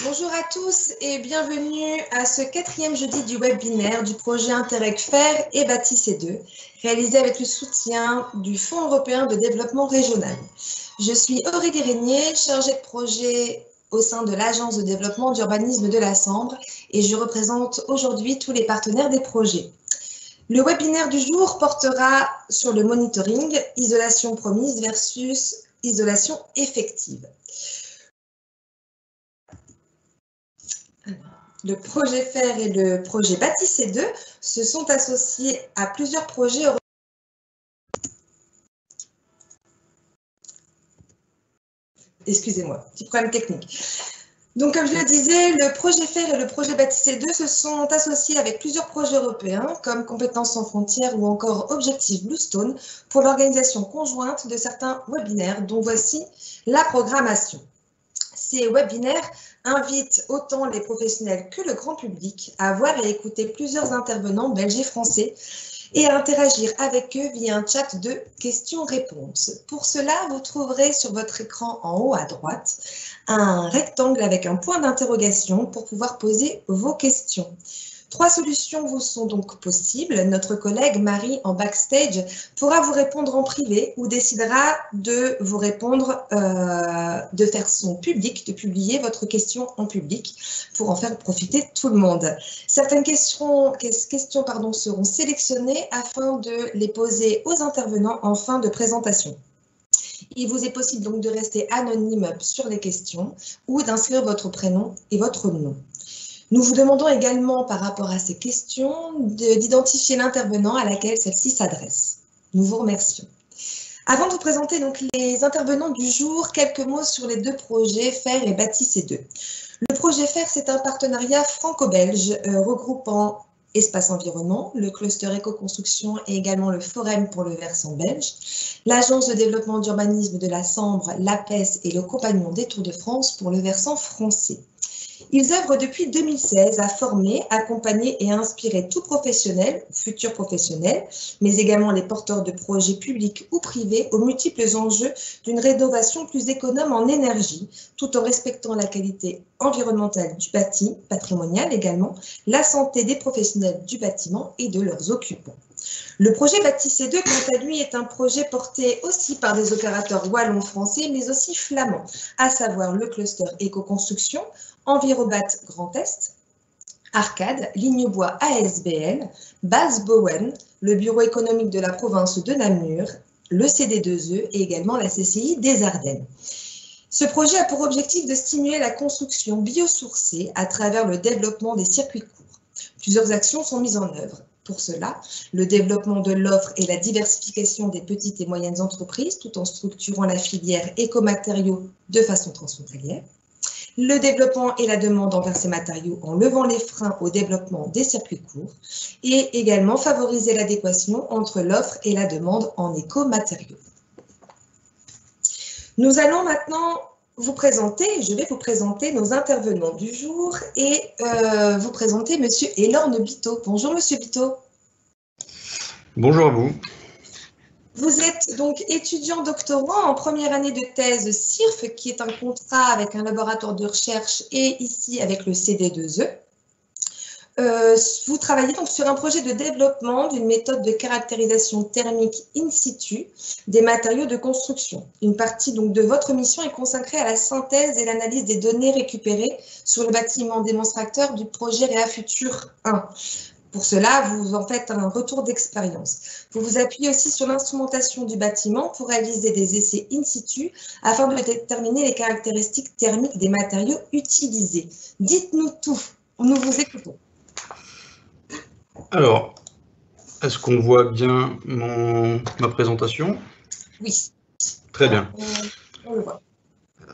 Bonjour à tous et bienvenue à ce 4e jeudi du webinaire du projet Interreg Faire et Bâti C2, réalisé avec le soutien du Fonds européen de développement régional. Je suis Aurélie Régnier, chargée de projet au sein de l'Agence de développement d'urbanisme de la Sambre et je représente aujourd'hui tous les partenaires des projets. Le webinaire du jour portera sur le monitoring, isolation promise versus isolation effective. Le projet Faire et le projet Bâti C2 se sont associés à plusieurs projets. Excusez-moi, petit problème technique. Donc, comme je le disais, le projet Faire et le projet Bâti C2 se sont associés avec plusieurs projets européens, comme Compétences sans frontières ou encore Objectif Bluestone, pour l'organisation conjointe de certains webinaires, dont voici la programmation. Ces webinaires invitent autant les professionnels que le grand public à voir et écouter plusieurs intervenants belges et français et à interagir avec eux via un chat de questions-réponses. Pour cela, vous trouverez sur votre écran en haut à droite un rectangle avec un point d'interrogation pour pouvoir poser vos questions. 3 solutions vous sont donc possibles. Notre collègue Marie en backstage pourra vous répondre en privé ou décidera de vous répondre, de faire son public, de publier votre question en public pour en faire profiter tout le monde. Certaines questions seront sélectionnées afin de les poser aux intervenants en fin de présentation. Il vous est possible donc de rester anonyme sur les questions ou d'inscrire votre prénom et votre nom. Nous vous demandons également, par rapport à ces questions, d'identifier l'intervenant à laquelle celle-ci s'adresse. Nous vous remercions. Avant de vous présenter donc les intervenants du jour, quelques mots sur les 2 projets Faire et Bâti C2. Le projet Faire, c'est un partenariat franco-belge regroupant Espace Environnement, le cluster éco-construction et également le Forum pour le versant belge, l'Agence de développement d'urbanisme de la Sambre, l'APES et le Compagnon des Tours de France pour le versant français. Ils œuvrent depuis 2016 à former, accompagner et inspirer tout professionnel, futur professionnel, mais également les porteurs de projets publics ou privés aux multiples enjeux d'une rénovation plus économe en énergie, tout en respectant la qualité environnementale du bâti, patrimoniale également, la santé des professionnels du bâtiment et de leurs occupants. Le projet Bâti C2, quant à lui, est un projet porté aussi par des opérateurs wallons français, mais aussi flamands, à savoir le cluster éco-construction, Envirobat Grand Est, Arcade, Lignebois ASBL, Base Bowen, le bureau économique de la province de Namur, le CD2E et également la CCI des Ardennes. Ce projet a pour objectif de stimuler la construction biosourcée à travers le développement des circuits courts. Plusieurs actions sont mises en œuvre. Pour cela, le développement de l'offre et la diversification des petites et moyennes entreprises tout en structurant la filière écomatériaux de façon transfrontalière. Le développement et la demande envers ces matériaux en levant les freins au développement des circuits courts et également favoriser l'adéquation entre l'offre et la demande en écomatériaux. Nous allons maintenant vous présenter, je vais vous présenter nos intervenants du jour et vous présenter Monsieur Elorn Biteau. Bonjour Monsieur Biteau. Bonjour à vous. Vous êtes donc étudiant doctorant en première année de thèse CIRF, qui est un contrat avec un laboratoire de recherche et ici avec le CD2E. Vous travaillez donc sur un projet de développement d'une méthode de caractérisation thermique in situ des matériaux de construction. Une partie donc de votre mission est consacrée à la synthèse et l'analyse des données récupérées sur le bâtiment démonstrateur du projet Réafutur 1. Pour cela, vous en faites un retour d'expérience. Vous vous appuyez aussi sur l'instrumentation du bâtiment pour réaliser des essais in situ afin de déterminer les caractéristiques thermiques des matériaux utilisés. Dites-nous tout, nous vous écoutons. Alors, est-ce qu'on voit bien ma présentation? Oui. Très bien. On le voit.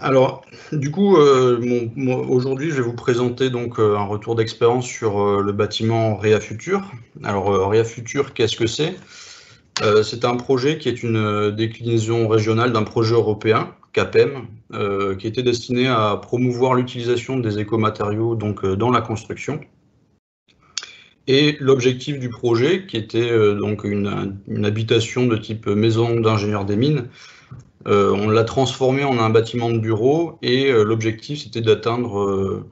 Alors, du coup, aujourd'hui, je vais vous présenter donc un retour d'expérience sur le bâtiment Réa Futur. Alors, Réa Futur, qu'est-ce que c'est? C'est un projet qui est une déclinaison régionale d'un projet européen, CAPEM, qui était destiné à promouvoir l'utilisation des écomatériaux donc, dans la construction. Et l'objectif du projet, qui était donc une habitation de type maison d'ingénieur des mines, on l'a transformé en un bâtiment de bureau et l'objectif c'était d'atteindre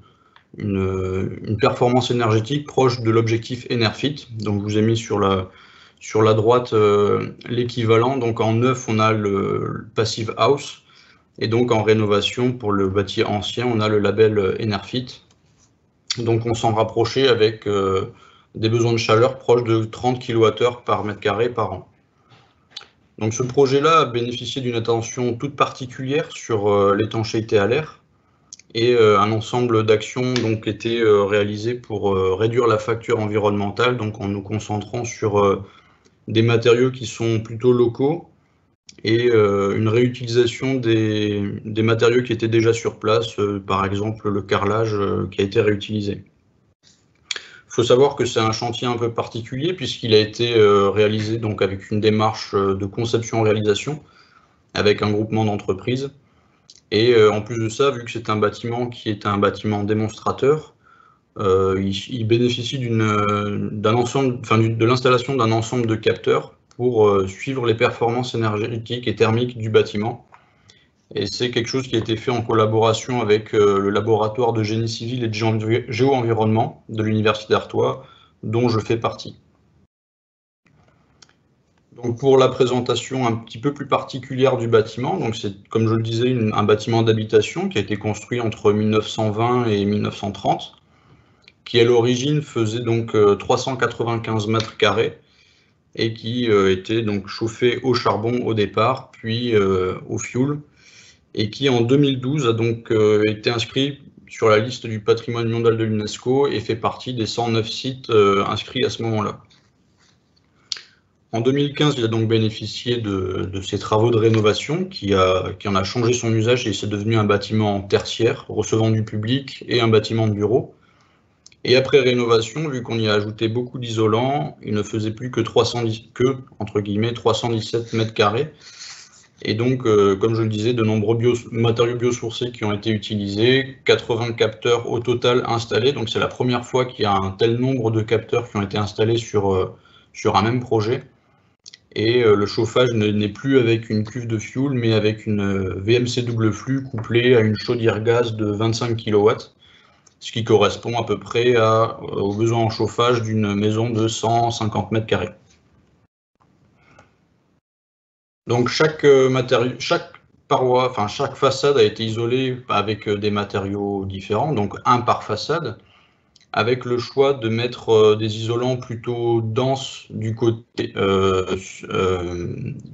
une performance énergétique proche de l'objectif Enerfit. Donc je vous ai mis sur la droite l'équivalent. Donc en neuf on a le Passive House et donc en rénovation pour le bâti ancien on a le label Enerfit. Donc on s'en rapprochait avec des besoins de chaleur proches de 30 kWh par mètre carré par an. Donc ce projet-là a bénéficié d'une attention toute particulière sur l'étanchéité à l'air et un ensemble d'actions donc étaient réalisées pour réduire la facture environnementale, donc en nous concentrant sur des matériaux qui sont plutôt locaux et une réutilisation des matériaux qui étaient déjà sur place, par exemple le carrelage qui a été réutilisé. Il faut savoir que c'est un chantier un peu particulier puisqu'il a été réalisé donc avec une démarche de conception-réalisation avec un groupement d'entreprises. Et en plus de ça, vu que c'est un bâtiment qui est un bâtiment démonstrateur, il bénéficie de l'installation d'un ensemble de capteurs pour suivre les performances énergétiques et thermiques du bâtiment. Et c'est quelque chose qui a été fait en collaboration avec le laboratoire de génie civil et de géo-environnement de l'Université d'Artois, dont je fais partie. Donc pour la présentation un petit peu plus particulière du bâtiment, donc c'est, comme je le disais, un bâtiment d'habitation qui a été construit entre 1920 et 1930, qui à l'origine faisait donc 395 mètres carrés et qui était donc chauffé au charbon au départ, puis au fioul, et qui en 2012 a donc été inscrit sur la liste du patrimoine mondial de l'UNESCO et fait partie des 109 sites inscrits à ce moment-là. En 2015, il a donc bénéficié de ces travaux de rénovation qui en a changé son usage et c'est devenu un bâtiment tertiaire recevant du public et un bâtiment de bureau. Et après rénovation, vu qu'on y a ajouté beaucoup d'isolants, il ne faisait plus que 317 mètres carrés. Et donc, comme je le disais, de nombreux matériaux biosourcés qui ont été utilisés, 80 capteurs au total installés. Donc c'est la première fois qu'il y a un tel nombre de capteurs qui ont été installés sur un même projet. Et le chauffage n'est plus avec une cuve de fioul, mais avec une VMC double flux couplée à une chaudière gaz de 25 kW, ce qui correspond à peu près aux besoins en chauffage d'une maison de 150 mètres carrés. Donc chaque paroi, enfin chaque façade a été isolée avec des matériaux différents, donc un par façade, avec le choix de mettre des isolants plutôt denses du côté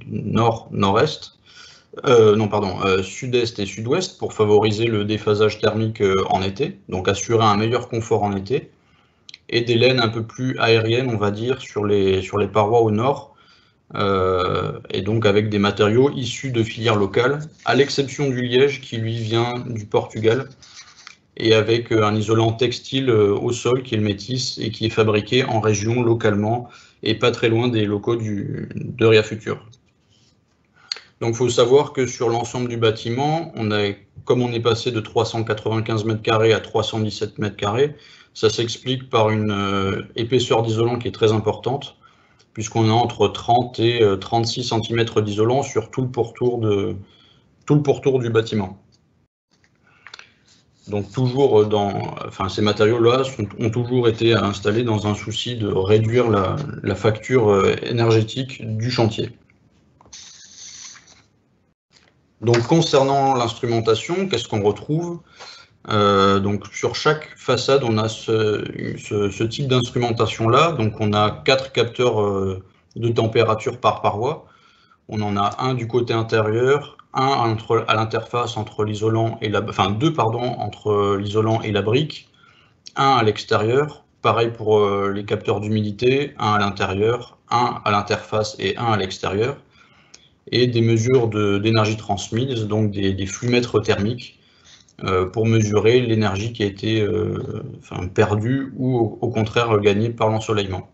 nord-nord-est, sud-est et sud-ouest pour favoriser le déphasage thermique en été, donc assurer un meilleur confort en été, et des laines un peu plus aériennes, on va dire, sur les parois au nord, et donc avec des matériaux issus de filières locales, à l'exception du liège qui lui vient du Portugal, et avec un isolant textile au sol qui est le métis et qui est fabriqué en région localement et pas très loin des locaux de Réa Futur. Donc il faut savoir que sur l'ensemble du bâtiment, comme on est passé de 395 mètres carrés à 317 mètres carrés, ça s'explique par une épaisseur d'isolant qui est très importante, puisqu'on a entre 30 et 36 cm d'isolant sur tout le pourtour du bâtiment. Donc toujours ces matériaux-là ont toujours été installés dans un souci de réduire la facture énergétique du chantier. Donc concernant l'instrumentation, qu'est-ce qu'on retrouve? Donc sur chaque façade, on a ce type d'instrumentation-là. Donc on a 4 capteurs de température par paroi. On en a un du côté intérieur, un à l'interface entre l'isolant et entre l'isolant et la brique, un à l'extérieur, pareil pour les capteurs d'humidité, un à l'intérieur, un à l'interface et un à l'extérieur. et des mesures d'énergie transmise, donc des flux-mètres thermiques, pour mesurer l'énergie qui a été perdue ou au contraire gagnée par l'ensoleillement.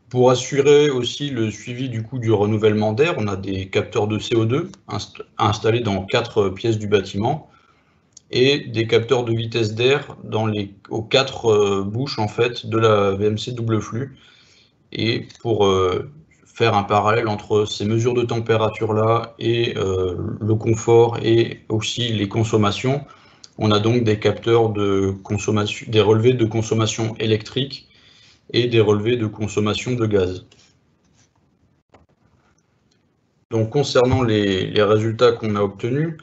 Pour assurer aussi le suivi du renouvellement d'air, on a des capteurs de CO2 installés dans 4 pièces du bâtiment et des capteurs de vitesse d'air aux 4 bouches en fait de la VMC double flux. Et pour faire un parallèle entre ces mesures de température là et le confort et aussi les consommations, on a donc des capteurs de consommation, des relevés de consommation électrique et des relevés de consommation de gaz. Donc concernant les résultats qu'on a obtenus,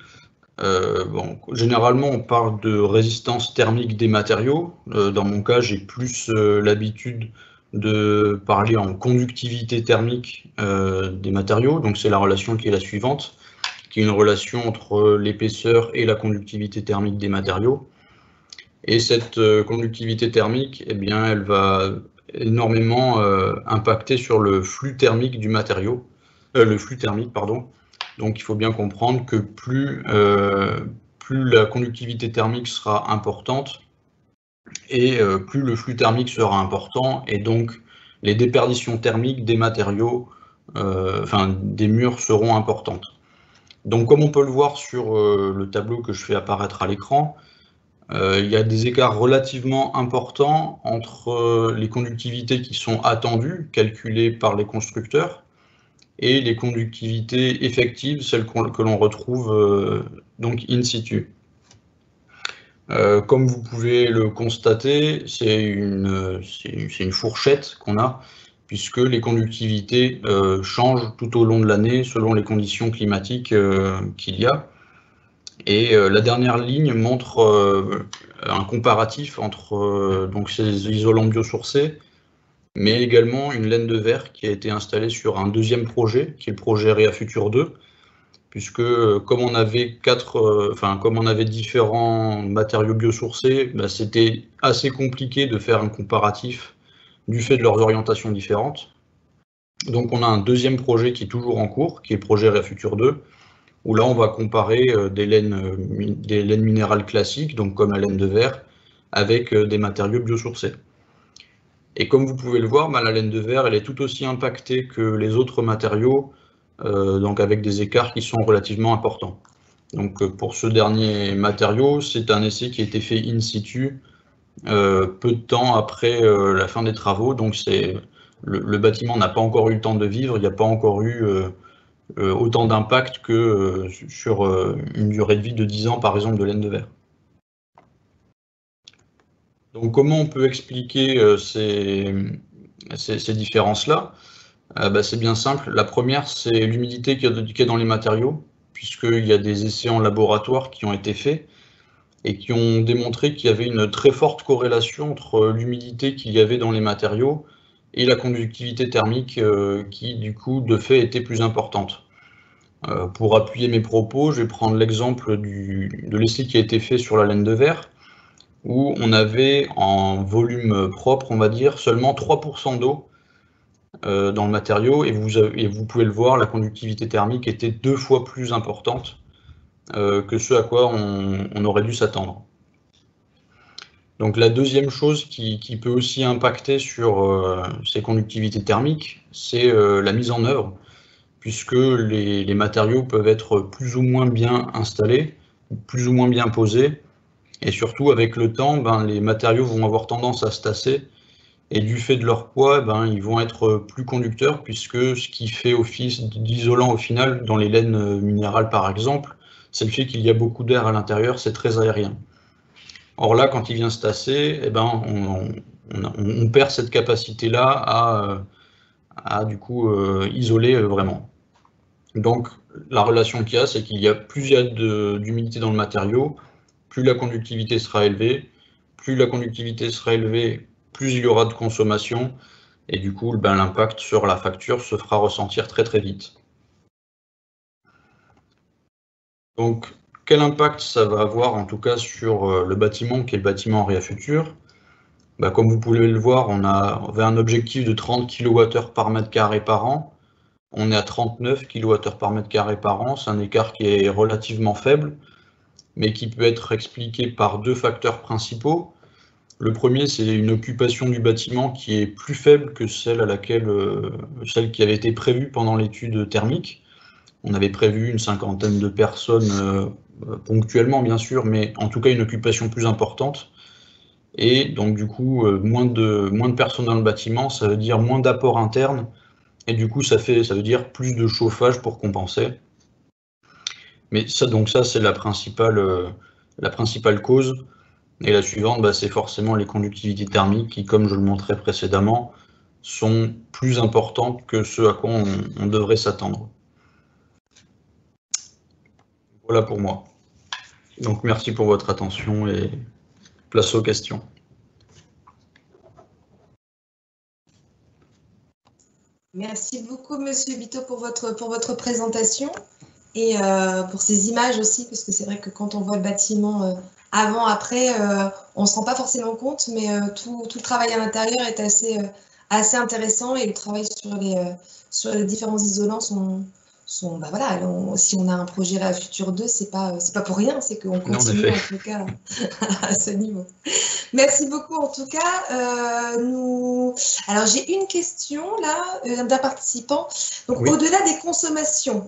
généralement on parle de résistance thermique des matériaux. Dans mon cas, j'ai plus l'habitude de parler en conductivité thermique des matériaux. Donc c'est la relation qui est la suivante, qui est une relation entre l'épaisseur et la conductivité thermique des matériaux. Et cette conductivité thermique, eh bien, elle va énormément impacter sur le flux thermique du matériau, le flux thermique, pardon. Donc il faut bien comprendre que plus la conductivité thermique sera importante, et plus le flux thermique sera important, et donc les déperditions thermiques des matériaux, des murs seront importantes. Donc comme on peut le voir sur le tableau que je fais apparaître à l'écran, il y a des écarts relativement importants entre les conductivités qui sont attendues, calculées par les constructeurs, et les conductivités effectives, celles que l'on retrouve donc in situ. Comme vous pouvez le constater, c'est une fourchette qu'on a, puisque les conductivités changent tout au long de l'année selon les conditions climatiques qu'il y a. Et la dernière ligne montre un comparatif entre donc ces isolants biosourcés, mais également une laine de verre qui a été installée sur un deuxième projet, qui est le projet ReaFuture 2, puisque comme on avait différents matériaux biosourcés, c'était assez compliqué de faire un comparatif du fait de leurs orientations différentes. Donc on a un deuxième projet qui est toujours en cours, qui est le projet ReaFuture 2, où là on va comparer des laines minérales classiques, donc comme la laine de verre, avec des matériaux biosourcés. Et comme vous pouvez le voir, la laine de verre, elle est tout aussi impactée que les autres matériaux, donc avec des écarts qui sont relativement importants. Donc pour ce dernier matériau, c'est un essai qui a été fait in situ peu de temps après la fin des travaux, donc le bâtiment n'a pas encore eu le temps de vivre, il n'y a pas encore eu autant d'impact que sur une durée de vie de 10 ans, par exemple, de laine de verre. Donc comment on peut expliquer ces différences-là? C'est bien simple. La première, c'est l'humidité qu'il y a dans les matériaux, puisqu'il y a des essais en laboratoire qui ont été faits et qui ont démontré qu'il y avait une très forte corrélation entre l'humidité qu'il y avait dans les matériaux et la conductivité thermique qui, du coup, de fait, était plus importante. Pour appuyer mes propos, je vais prendre l'exemple de l'essai qui a été fait sur la laine de verre, où on avait en volume propre, on va dire, seulement 3% d'eau dans le matériau, et vous pouvez le voir, la conductivité thermique était 2 fois plus importante que ce à quoi on aurait dû s'attendre. Donc la deuxième chose qui peut aussi impacter sur ces conductivités thermiques, c'est la mise en œuvre, puisque les matériaux peuvent être plus ou moins bien installés, plus ou moins bien posés, et surtout avec le temps, les matériaux vont avoir tendance à se tasser, et du fait de leur poids, ils vont être plus conducteurs, puisque ce qui fait office d'isolant au final, dans les laines minérales par exemple, c'est le fait qu'il y a beaucoup d'air à l'intérieur, c'est très aérien. Or là, quand il vient se tasser, on perd cette capacité-là à du coup isoler vraiment. Donc la relation qu'il y a, c'est qu'il y a plus il y a d'humidité dans le matériau, plus la conductivité sera élevée, plus la conductivité sera élevée, plus il y aura de consommation, et du coup l'impact sur la facture se fera ressentir très très vite. Donc quel impact ça va avoir en tout cas sur le bâtiment qui est le bâtiment ReaFuture? Comme vous pouvez le voir, on avait un objectif de 30 kWh par mètre carré par an. on est à 39 kWh par mètre carré par an. C'est un écart qui est relativement faible, mais qui peut être expliqué par deux facteurs principaux. Le premier, c'est une occupation du bâtiment qui est plus faible que celle qui avait été prévue pendant l'étude thermique. On avait prévu une cinquantaine de personnes, ponctuellement bien sûr, mais en tout cas une occupation plus importante. Et donc du coup, moins de personnes dans le bâtiment, ça veut dire moins d'apport interne, et du coup ça veut dire plus de chauffage pour compenser. Mais ça, donc ça, c'est la principale cause. Et la suivante, c'est forcément les conductivités thermiques qui, comme je le montrais précédemment, sont plus importantes que ce à quoi on devrait s'attendre. Voilà pour moi. Donc merci pour votre attention et place aux questions. Merci beaucoup, Monsieur Bito, pour votre présentation et pour ces images aussi, parce que c'est vrai que quand on voit le bâtiment avant, après, on ne se rend pas forcément compte, mais tout le travail à l'intérieur est assez intéressant et le travail sur les différents isolants voilà, si on a un projet REAFutur 2, c'est pas pour rien, c'est qu'on continue en tout cas à ce niveau. Merci beaucoup en tout cas. Alors j'ai une question là d'un participant. Donc oui. Au-delà des consommations,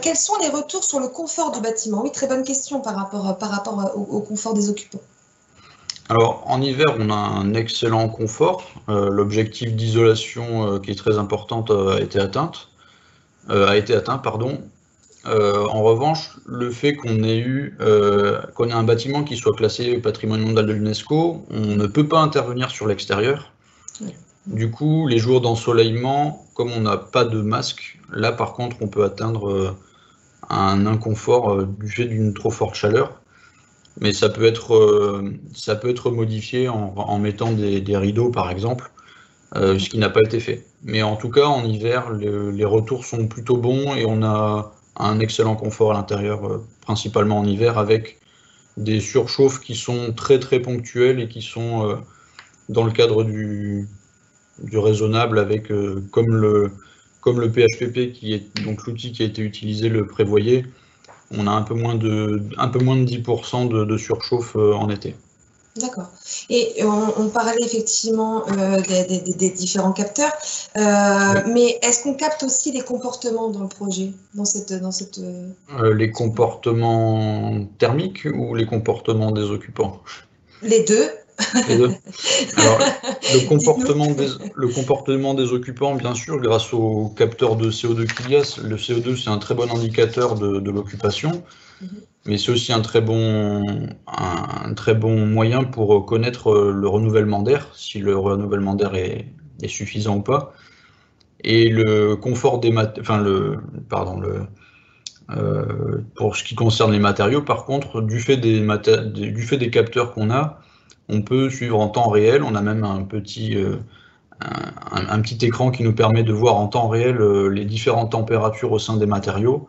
quels sont les retours sur le confort du bâtiment? Oui, très bonne question par rapport au confort des occupants. Alors en hiver, on a un excellent confort. L'objectif d'isolation qui est très importante a été atteint. En revanche, le fait qu'on ait un bâtiment qui soit classé patrimoine mondial de l'UNESCO, on ne peut pas intervenir sur l'extérieur. Oui. Du coup, les jours d'ensoleillement, comme on n'a pas de masque, là par contre, on peut atteindre un inconfort du fait d'une trop forte chaleur. Mais ça peut être modifié en mettant des rideaux, par exemple. Ce qui n'a pas été fait. Mais en tout cas, en hiver, les retours sont plutôt bons et on a un excellent confort à l'intérieur, principalement en hiver, avec des surchauffes qui sont très très ponctuelles et qui sont dans le cadre du raisonnable, avec comme le PHPP, qui est donc l'outil qui a été utilisé, le prévoyait, on a un peu moins de 10% de surchauffe en été. D'accord. Et on parlait effectivement des différents capteurs, oui. Mais est-ce qu'on capte aussi les comportements dans le projet, Les comportements thermiques ou les comportements des occupants? Les deux. Les deux. Alors, le comportement des occupants, bien sûr, grâce au capteur de CO2 qu'il y a. Le CO2, c'est un très bon indicateur de l'occupation. Mais c'est aussi un très bon moyen pour connaître le renouvellement d'air, si le renouvellement d'air est suffisant ou pas. Et le confort des pour ce qui concerne les matériaux, par contre, du fait des capteurs qu'on a, on peut suivre en temps réel. On a même un petit écran qui nous permet de voir en temps réel les différentes températures au sein des matériaux.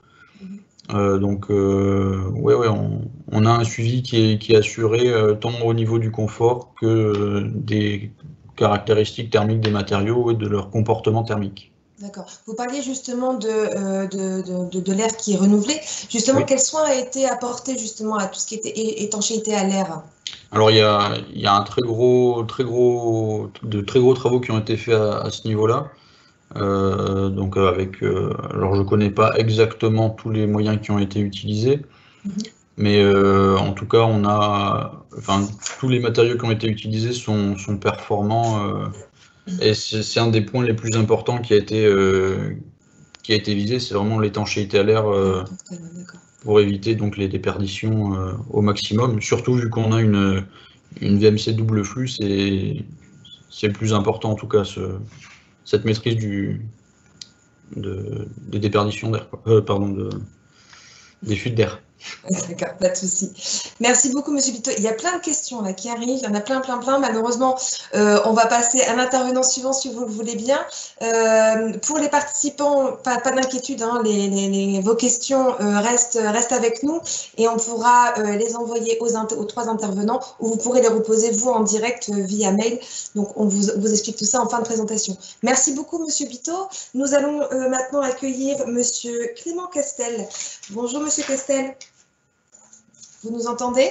Donc, on a un suivi qui est assuré tant au niveau du confort que des caractéristiques thermiques des matériaux et de leur comportement thermique. D'accord. Vous parliez justement de l'air qui est renouvelé. Justement, oui. Quels soins a été apporté justement à tout ce qui était étanchéité à l'air? Alors, il y a de très gros travaux qui ont été faits à ce niveau-là. Alors je ne connais pas exactement tous les moyens qui ont été utilisés, mais en tout cas, tous les matériaux qui ont été utilisés sont performants, et c'est un des points les plus importants qui a été visé, c'est vraiment l'étanchéité à l'air pour éviter donc les déperditions au maximum, surtout vu qu'on a une VMC double flux, c'est le plus important en tout cas, cette maîtrise des déperditions d'air, des fuites d'air. D'accord, pas de souci. Merci beaucoup, Monsieur Bito. Il y a plein de questions là qui arrivent. Il y en a plein. Malheureusement, on va passer à l'intervenant suivant si vous le voulez bien. Pour les participants, pas d'inquiétude, hein, vos questions restent avec nous et on pourra les envoyer aux 3 intervenants ou vous pourrez les reposer vous en direct via mail. Donc, on vous explique tout ça en fin de présentation. Merci beaucoup, Monsieur Bito. Nous allons maintenant accueillir Monsieur Clément Castel. Bonjour, Monsieur Castel. Vous nous entendez?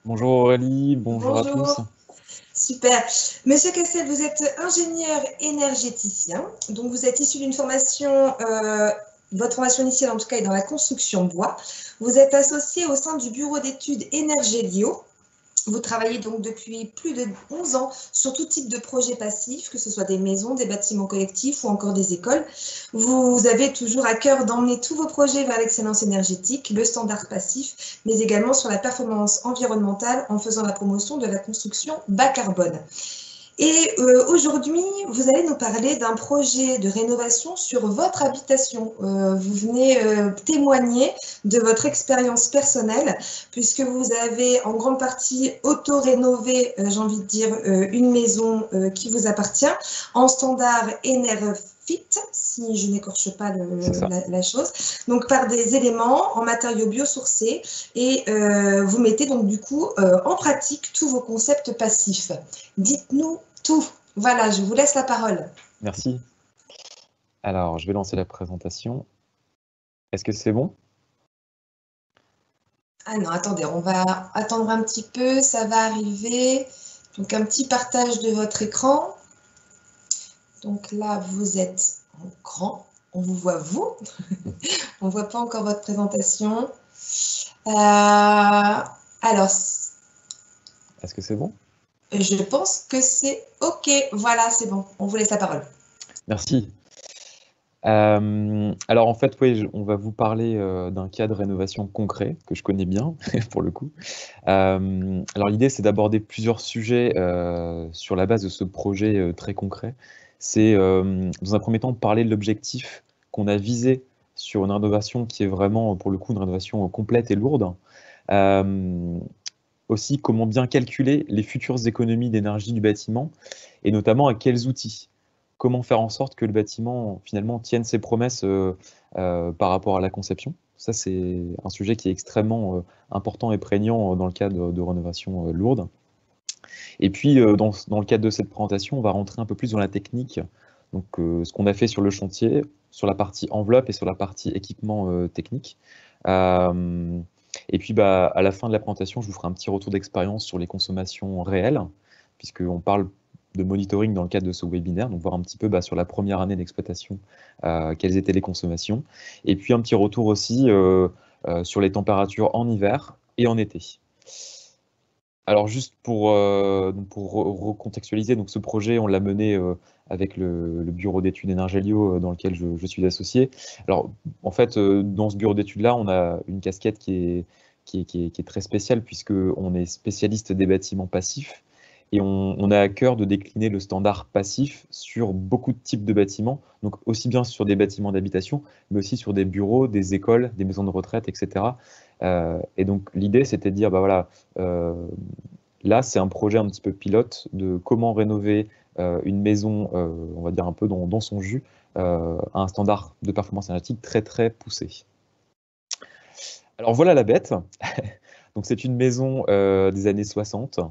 Bonjour Aurélie, bonjour à tous. Super. Monsieur Castel, vous êtes ingénieur énergéticien, donc vous êtes issu d'une formation, votre formation initiale en tout cas est dans la construction bois. Vous êtes associé au sein du bureau d'études Énergélio. Vous travaillez donc depuis plus de 11 ans sur tout type de projet passif, que ce soit des maisons, des bâtiments collectifs ou encore des écoles. Vous avez toujours à cœur d'emmener tous vos projets vers l'excellence énergétique, le standard passif, mais également sur la performance environnementale en faisant la promotion de la construction bas carbone. Et aujourd'hui, vous allez nous parler d'un projet de rénovation sur votre habitation. Vous venez témoigner de votre expérience personnelle, puisque vous avez en grande partie auto-rénové, j'ai envie de dire, une maison qui vous appartient, en standard Enerfit, si je n'écorche pas la chose, donc par des éléments en matériaux biosourcés, et vous mettez donc du coup en pratique tous vos concepts passifs. Dites-nous tout. Voilà, je vous laisse la parole. Merci. Alors, je vais lancer la présentation. Est-ce que c'est bon? Ah non, attendez, on va attendre un petit peu, ça va arriver. Donc, un petit partage de votre écran. Donc là, vous êtes en grand. On vous voit, vous. On ne voit pas encore votre présentation. Alors... Est-ce que c'est bon? Je pense que c'est OK. Voilà, c'est bon. On vous laisse la parole. Merci. Alors en fait, oui, on va vous parler d'un cas de rénovation concret que je connais bien, pour le coup. Alors l'idée, c'est d'aborder plusieurs sujets sur la base de ce projet très concret. C'est, dans un premier temps, parler de l'objectif qu'on a visé sur une rénovation qui est vraiment, pour le coup, une rénovation complète et lourde. Aussi, comment bien calculer les futures économies d'énergie du bâtiment et notamment à quels outils. Comment faire en sorte que le bâtiment, finalement, tienne ses promesses par rapport à la conception. Ça, c'est un sujet qui est extrêmement important et prégnant dans le cadre de rénovation lourde. Et puis, dans le cadre de cette présentation, on va rentrer un peu plus dans la technique. Donc, ce qu'on a fait sur le chantier, sur la partie enveloppe et sur la partie équipement technique. Et puis, à la fin de la présentation, je vous ferai un petit retour d'expérience sur les consommations réelles, puisqu'on parle de monitoring dans le cadre de ce webinaire, donc voir un petit peu sur la première année d'exploitation, quelles étaient les consommations. Et puis, un petit retour aussi sur les températures en hiver et en été. Alors, juste pour recontextualiser, donc ce projet, on l'a mené avec le bureau d'études Énergélio dans lequel je suis associé. Alors, en fait, dans ce bureau d'études-là, on a une casquette qui est très spéciale puisqu'on est spécialiste des bâtiments passifs et on a à cœur de décliner le standard passif sur beaucoup de types de bâtiments, donc aussi bien sur des bâtiments d'habitation, mais aussi sur des bureaux, des écoles, des maisons de retraite, etc. Et donc, l'idée, c'était de dire, voilà, là, c'est un projet un petit peu pilote de comment rénover une maison, on va dire un peu dans son jus, à un standard de performance énergétique très, très poussé. Alors, voilà la bête. Donc, c'est une maison des années 60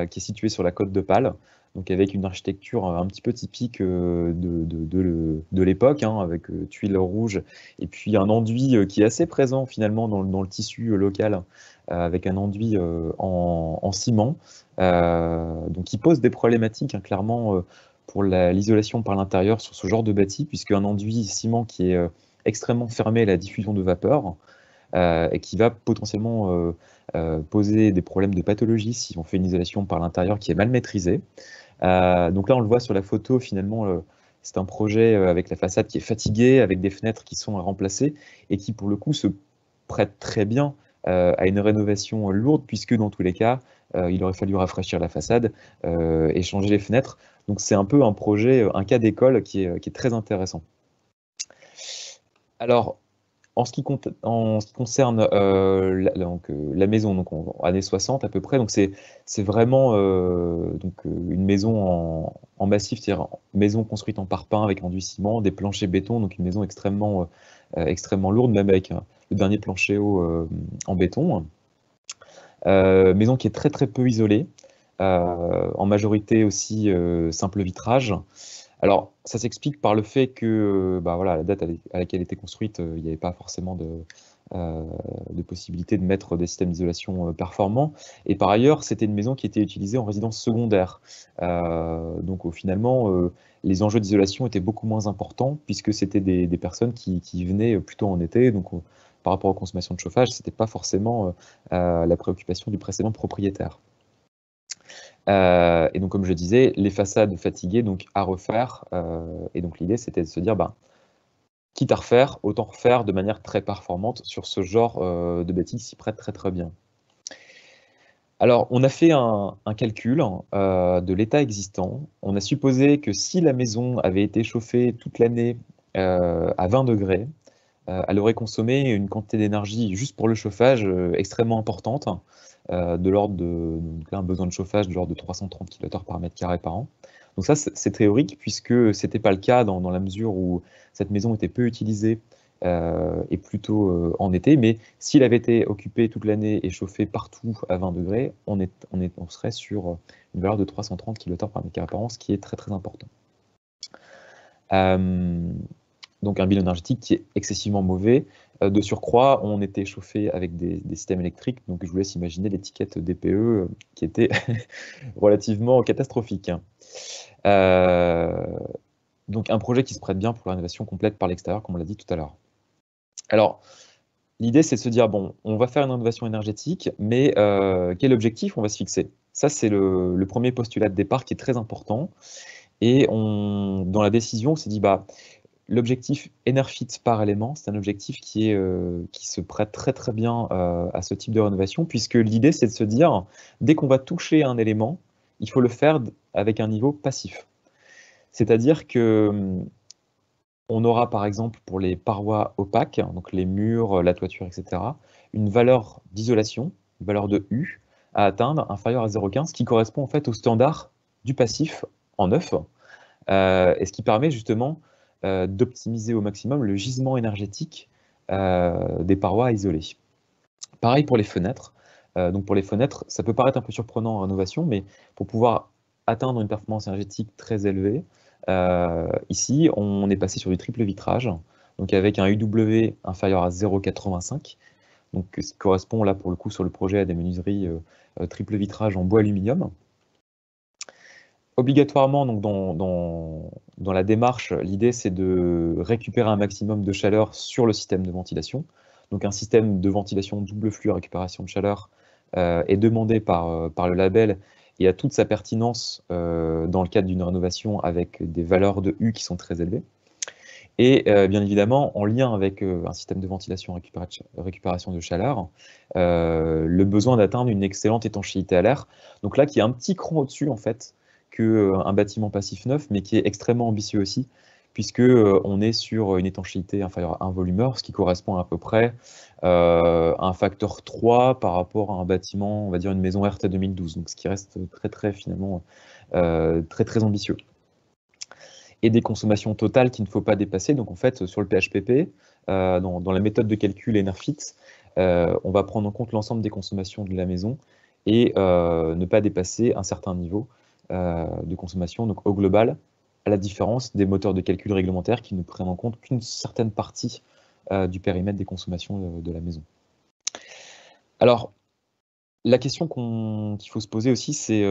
qui est située sur la côte de Pâle, donc avec une architecture un petit peu typique de l'époque, hein, avec tuiles rouges et puis un enduit qui est assez présent finalement dans le tissu local, avec un enduit en ciment, donc qui pose des problématiques, hein, clairement, pour l'isolation par l'intérieur sur ce genre de bâti, puisqu'un enduit ciment qui est extrêmement fermé à la diffusion de vapeur, et qui va potentiellement poser des problèmes de pathologie si on fait une isolation par l'intérieur qui est mal maîtrisée. Donc là, on le voit sur la photo, finalement, c'est un projet avec la façade qui est fatiguée, avec des fenêtres qui sont à remplacer, et qui, pour le coup, se prête très bien à une rénovation lourde, puisque dans tous les cas, il aurait fallu rafraîchir la façade et changer les fenêtres. Donc c'est un peu un projet, un cas d'école qui est très intéressant. Alors, en ce qui concerne la maison, donc années 60 à peu près, donc c'est vraiment une maison en massif, c'est-à-dire maison construite en parpaing avec enduit ciment, des planchers béton, donc une maison extrêmement lourde, même avec le dernier plancher haut en béton. Maison qui est très très peu isolée, en majorité aussi simple vitrage. Alors, ça s'explique par le fait que voilà, la date à laquelle elle était construite, il n'y avait pas forcément de possibilité de mettre des systèmes d'isolation performants. Et par ailleurs, c'était une maison qui était utilisée en résidence secondaire. Donc, finalement, les enjeux d'isolation étaient beaucoup moins importants puisque c'était des personnes qui venaient plutôt en été. Donc, par rapport aux consommations de chauffage, ce n'était pas forcément la préoccupation du précédent propriétaire. Et donc, comme je disais, les façades fatiguées, donc à refaire. Et donc, l'idée, c'était de se dire, quitte à refaire, autant refaire de manière très performante sur ce genre de bâti qui s'y prête très très bien. Alors, on a fait un calcul de l'état existant. On a supposé que si la maison avait été chauffée toute l'année à 20 degrés, elle aurait consommé une quantité d'énergie juste pour le chauffage extrêmement importante, de l'ordre donc là, un besoin de chauffage de l'ordre de 330 kWh par mètre carré par an. Donc ça, c'est théorique, puisque ce n'était pas le cas dans la mesure où cette maison était peu utilisée et plutôt en été. Mais s'il avait été occupé toute l'année et chauffé partout à 20 degrés, on serait sur une valeur de 330 kWh par mètre carré par an, ce qui est très très important. Donc un bilan énergétique qui est excessivement mauvais. De surcroît, on était chauffé avec des systèmes électriques, donc je vous laisse imaginer l'étiquette DPE qui était relativement catastrophique. Donc un projet qui se prête bien pour la rénovation complète par l'extérieur, comme on l'a dit tout à l'heure. Alors, l'idée, c'est de se dire, bon, on va faire une rénovation énergétique, mais quel objectif on va se fixer? Ça, c'est le premier postulat de départ qui est très important. Et dans la décision, on s'est dit, l'objectif Enerfit par élément, c'est un objectif qui se prête très très bien à ce type de rénovation, puisque l'idée, c'est de se dire, dès qu'on va toucher un élément, il faut le faire avec un niveau passif. C'est-à-dire que on aura par exemple pour les parois opaques, donc les murs, la toiture, etc., une valeur d'isolation, une valeur de U, à atteindre inférieure à 0,15, qui correspond en fait au standard du passif en neuf, et ce qui permet justement d'optimiser au maximum le gisement énergétique des parois isolées. Pareil pour les fenêtres. Donc pour les fenêtres, ça peut paraître un peu surprenant en rénovation, mais pour pouvoir atteindre une performance énergétique très élevée, ici, on est passé sur du triple vitrage, donc avec un UW inférieur à 0,85, donc ce qui correspond là pour le coup sur le projet à des menuiseries triple vitrage en bois aluminium. Obligatoirement, donc dans la démarche, l'idée c'est de récupérer un maximum de chaleur sur le système de ventilation. Donc un système de ventilation double flux à récupération de chaleur est demandé par le label et a toute sa pertinence dans le cadre d'une rénovation avec des valeurs de U qui sont très élevées. Et bien évidemment, en lien avec un système de ventilation récupération de chaleur, le besoin d'atteindre une excellente étanchéité à l'air. Donc là, qui est un petit cran au-dessus en fait qu'un bâtiment passif neuf, mais qui est extrêmement ambitieux aussi, puisque on est sur une étanchéité inférieure à 1 volumeur, ce qui correspond à peu près à un facteur 3 par rapport à un bâtiment, on va dire une maison RT 2012, donc ce qui reste très finalement très ambitieux. Et des consommations totales qu'il ne faut pas dépasser. Donc en fait, sur le PHPP, dans la méthode de calcul Enerfit, on va prendre en compte l'ensemble des consommations de la maison et ne pas dépasser un certain niveau de consommation, donc au global, à la différence des moteurs de calcul réglementaires qui ne prennent en compte qu'une certaine partie du périmètre des consommations de la maison. Alors, la question qu'il faut se poser aussi, c'est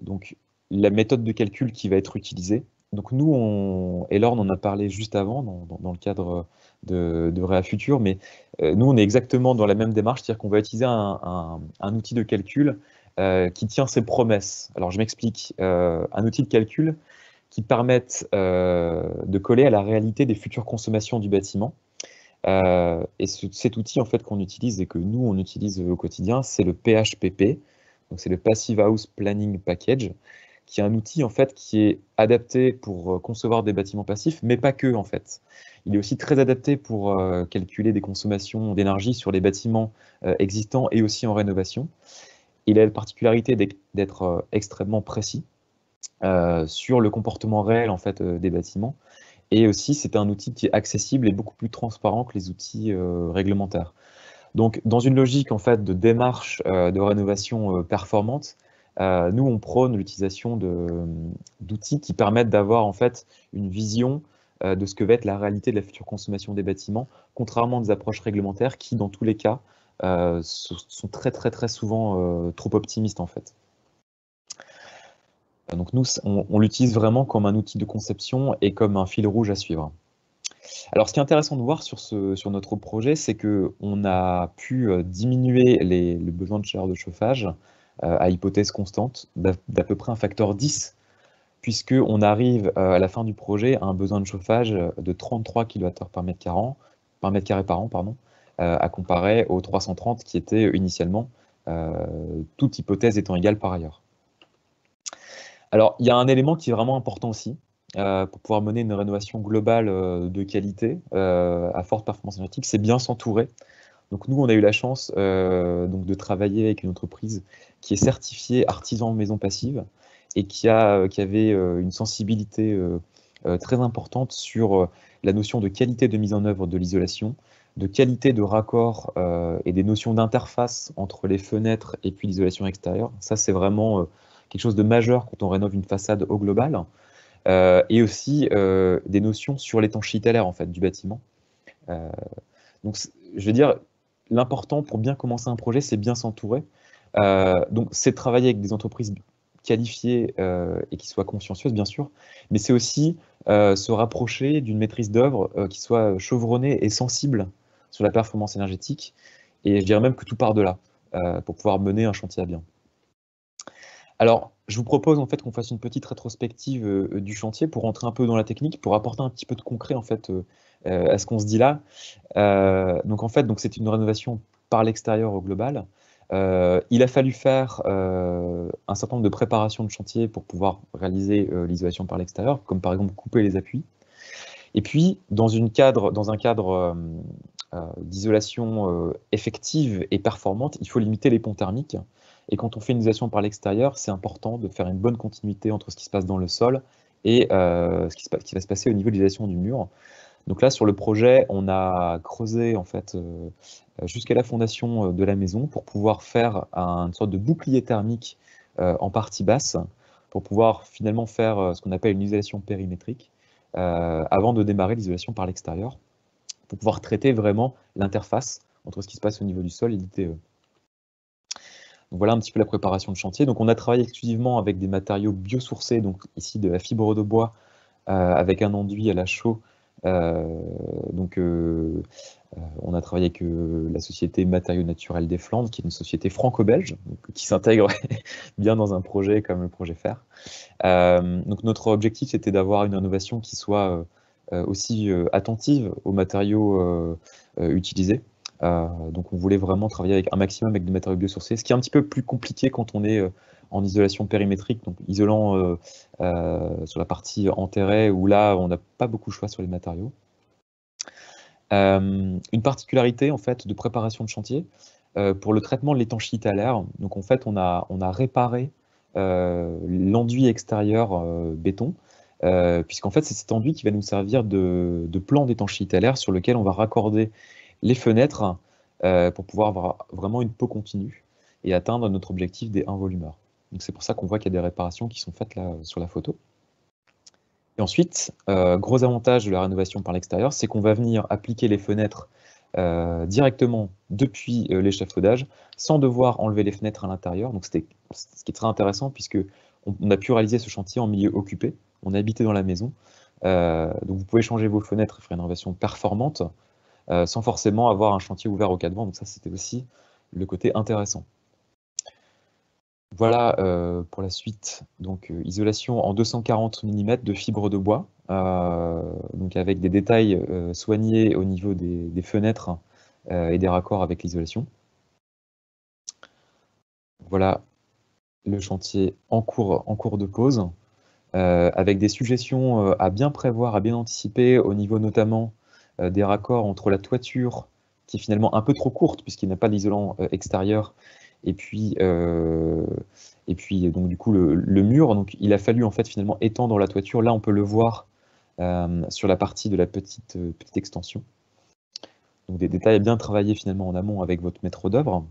donc la méthode de calcul qui va être utilisée. Donc nous, et Lorne en a parlé juste avant, dans le cadre de Réa Futur, mais nous, on est exactement dans la même démarche, c'est-à-dire qu'on va utiliser un outil de calcul qui tient ses promesses. Alors je m'explique, un outil de calcul qui permette de coller à la réalité des futures consommations du bâtiment. Et cet outil en fait qu'on utilise et que nous on utilise au quotidien, c'est le PHPP, donc c'est le Passive House Planning Package, qui est un outil en fait qui est adapté pour concevoir des bâtiments passifs, mais pas que en fait. Il est aussi très adapté pour calculer des consommations d'énergie sur les bâtiments existants et aussi en rénovation. Il a la particularité d'être extrêmement précis sur le comportement réel en fait, des bâtiments. Et aussi, c'est un outil qui est accessible et beaucoup plus transparent que les outils réglementaires. Donc, dans une logique en fait, de démarche de rénovation performante, nous, on prône l'utilisation d'outils qui permettent d'avoir en fait, une vision de ce que va être la réalité de la future consommation des bâtiments, contrairement à des approches réglementaires qui, dans tous les cas, sont très souvent trop optimistes en fait. Donc nous, on l'utilise vraiment comme un outil de conception et comme un fil rouge à suivre. Alors, ce qui est intéressant de voir sur notre projet, c'est qu'on a pu diminuer le besoin de chaleur de chauffage à hypothèse constante d'à peu près un facteur 10, puisqu'on arrive à la fin du projet à un besoin de chauffage de 33 kWh par mètre carré par an, pardon, à comparer aux 330 qui étaient initialement, toute hypothèse étant égale par ailleurs. Alors, il y a un élément qui est vraiment important aussi, pour pouvoir mener une rénovation globale de qualité à forte performance énergétique, c'est bien s'entourer. Donc nous, on a eu la chance donc de travailler avec une entreprise qui est certifiée artisan maison passive et qui avait une sensibilité très importante sur la notion de qualité de mise en œuvre de l'isolation, de qualité de raccord et des notions d'interface entre les fenêtres et puis l'isolation extérieure. Ça, c'est vraiment quelque chose de majeur quand on rénove une façade au global. Et aussi des notions sur l'étanchéité à l'air en fait, du bâtiment. Donc, je veux dire, l'important pour bien commencer un projet, c'est bien s'entourer. Donc, c'est de travailler avec des entreprises qualifiées et qui soient consciencieuses, bien sûr, mais c'est aussi se rapprocher d'une maîtrise d'œuvre qui soit chevronnée et sensible sur la performance énergétique. Et je dirais même que tout part de là pour pouvoir mener un chantier à bien. Alors, je vous propose en fait qu'on fasse une petite rétrospective du chantier pour rentrer un peu dans la technique, pour apporter un petit peu de concret en fait à ce qu'on se dit là. Donc en fait, c'est une rénovation par l'extérieur au global. Il a fallu faire un certain nombre de préparations de chantier pour pouvoir réaliser l'isolation par l'extérieur, comme par exemple couper les appuis. Et puis, dans un cadre d'isolation effective et performante, il faut limiter les ponts thermiques. Et quand on fait une isolation par l'extérieur, c'est important de faire une bonne continuité entre ce qui se passe dans le sol et ce qui va se passer au niveau de l'isolation du mur. Donc là, sur le projet, on a creusé en fait jusqu'à la fondation de la maison pour pouvoir faire une sorte de bouclier thermique en partie basse, pour pouvoir finalement faire ce qu'on appelle une isolation périmétrique avant de démarrer l'isolation par l'extérieur, pour pouvoir traiter vraiment l'interface entre ce qui se passe au niveau du sol et l'ITE. Donc voilà un petit peu la préparation de chantier. Donc on a travaillé exclusivement avec des matériaux biosourcés, donc ici de la fibre de bois avec un enduit à la chaux. On a travaillé avec la société Matériaux Naturels des Flandres, qui est une société franco-belge, qui s'intègre bien dans un projet comme le projet FER. Donc notre objectif, c'était d'avoir une innovation qui soit aussi attentive aux matériaux utilisés. Donc on voulait vraiment travailler avec un maximum avec des matériaux biosourcés, ce qui est un petit peu plus compliqué quand on est en isolation périmétrique, donc isolant sur la partie enterrée, où là on n'a pas beaucoup de choix sur les matériaux. Une particularité en fait de préparation de chantier pour le traitement de l'étanchéité à l'air. Donc en fait on a réparé l'enduit extérieur béton, puisqu'en fait c'est cet enduit qui va nous servir de plan d'étanchéité à l'air sur lequel on va raccorder les fenêtres pour pouvoir avoir vraiment une peau continue et atteindre notre objectif des 1 volumeur. Donc c'est pour ça qu'on voit qu'il y a des réparations qui sont faites là sur la photo. Et ensuite, gros avantage de la rénovation par l'extérieur, c'est qu'on va venir appliquer les fenêtres directement depuis l'échafaudage sans devoir enlever les fenêtres à l'intérieur. Donc c'était ce qui est très intéressant puisque on a pu réaliser ce chantier en milieu occupé. On habitait dans la maison. Donc vous pouvez changer vos fenêtres et faire une rénovation performante sans forcément avoir un chantier ouvert aux 4 vents. Donc ça, c'était aussi le côté intéressant. Voilà pour la suite. Donc isolation en 240 mm de fibre de bois, donc avec des détails soignés au niveau des fenêtres et des raccords avec l'isolation. Voilà le chantier en cours de pause, avec des suggestions à bien prévoir, à bien anticiper au niveau notamment des raccords entre la toiture, qui est finalement un peu trop courte, puisqu'il n'a pas d'isolant extérieur, et puis donc du coup le mur. Donc il a fallu en fait finalement étendre la toiture. Là on peut le voir sur la partie de la petite extension. Donc des détails à bien travailler finalement en amont avec votre maître d'œuvre.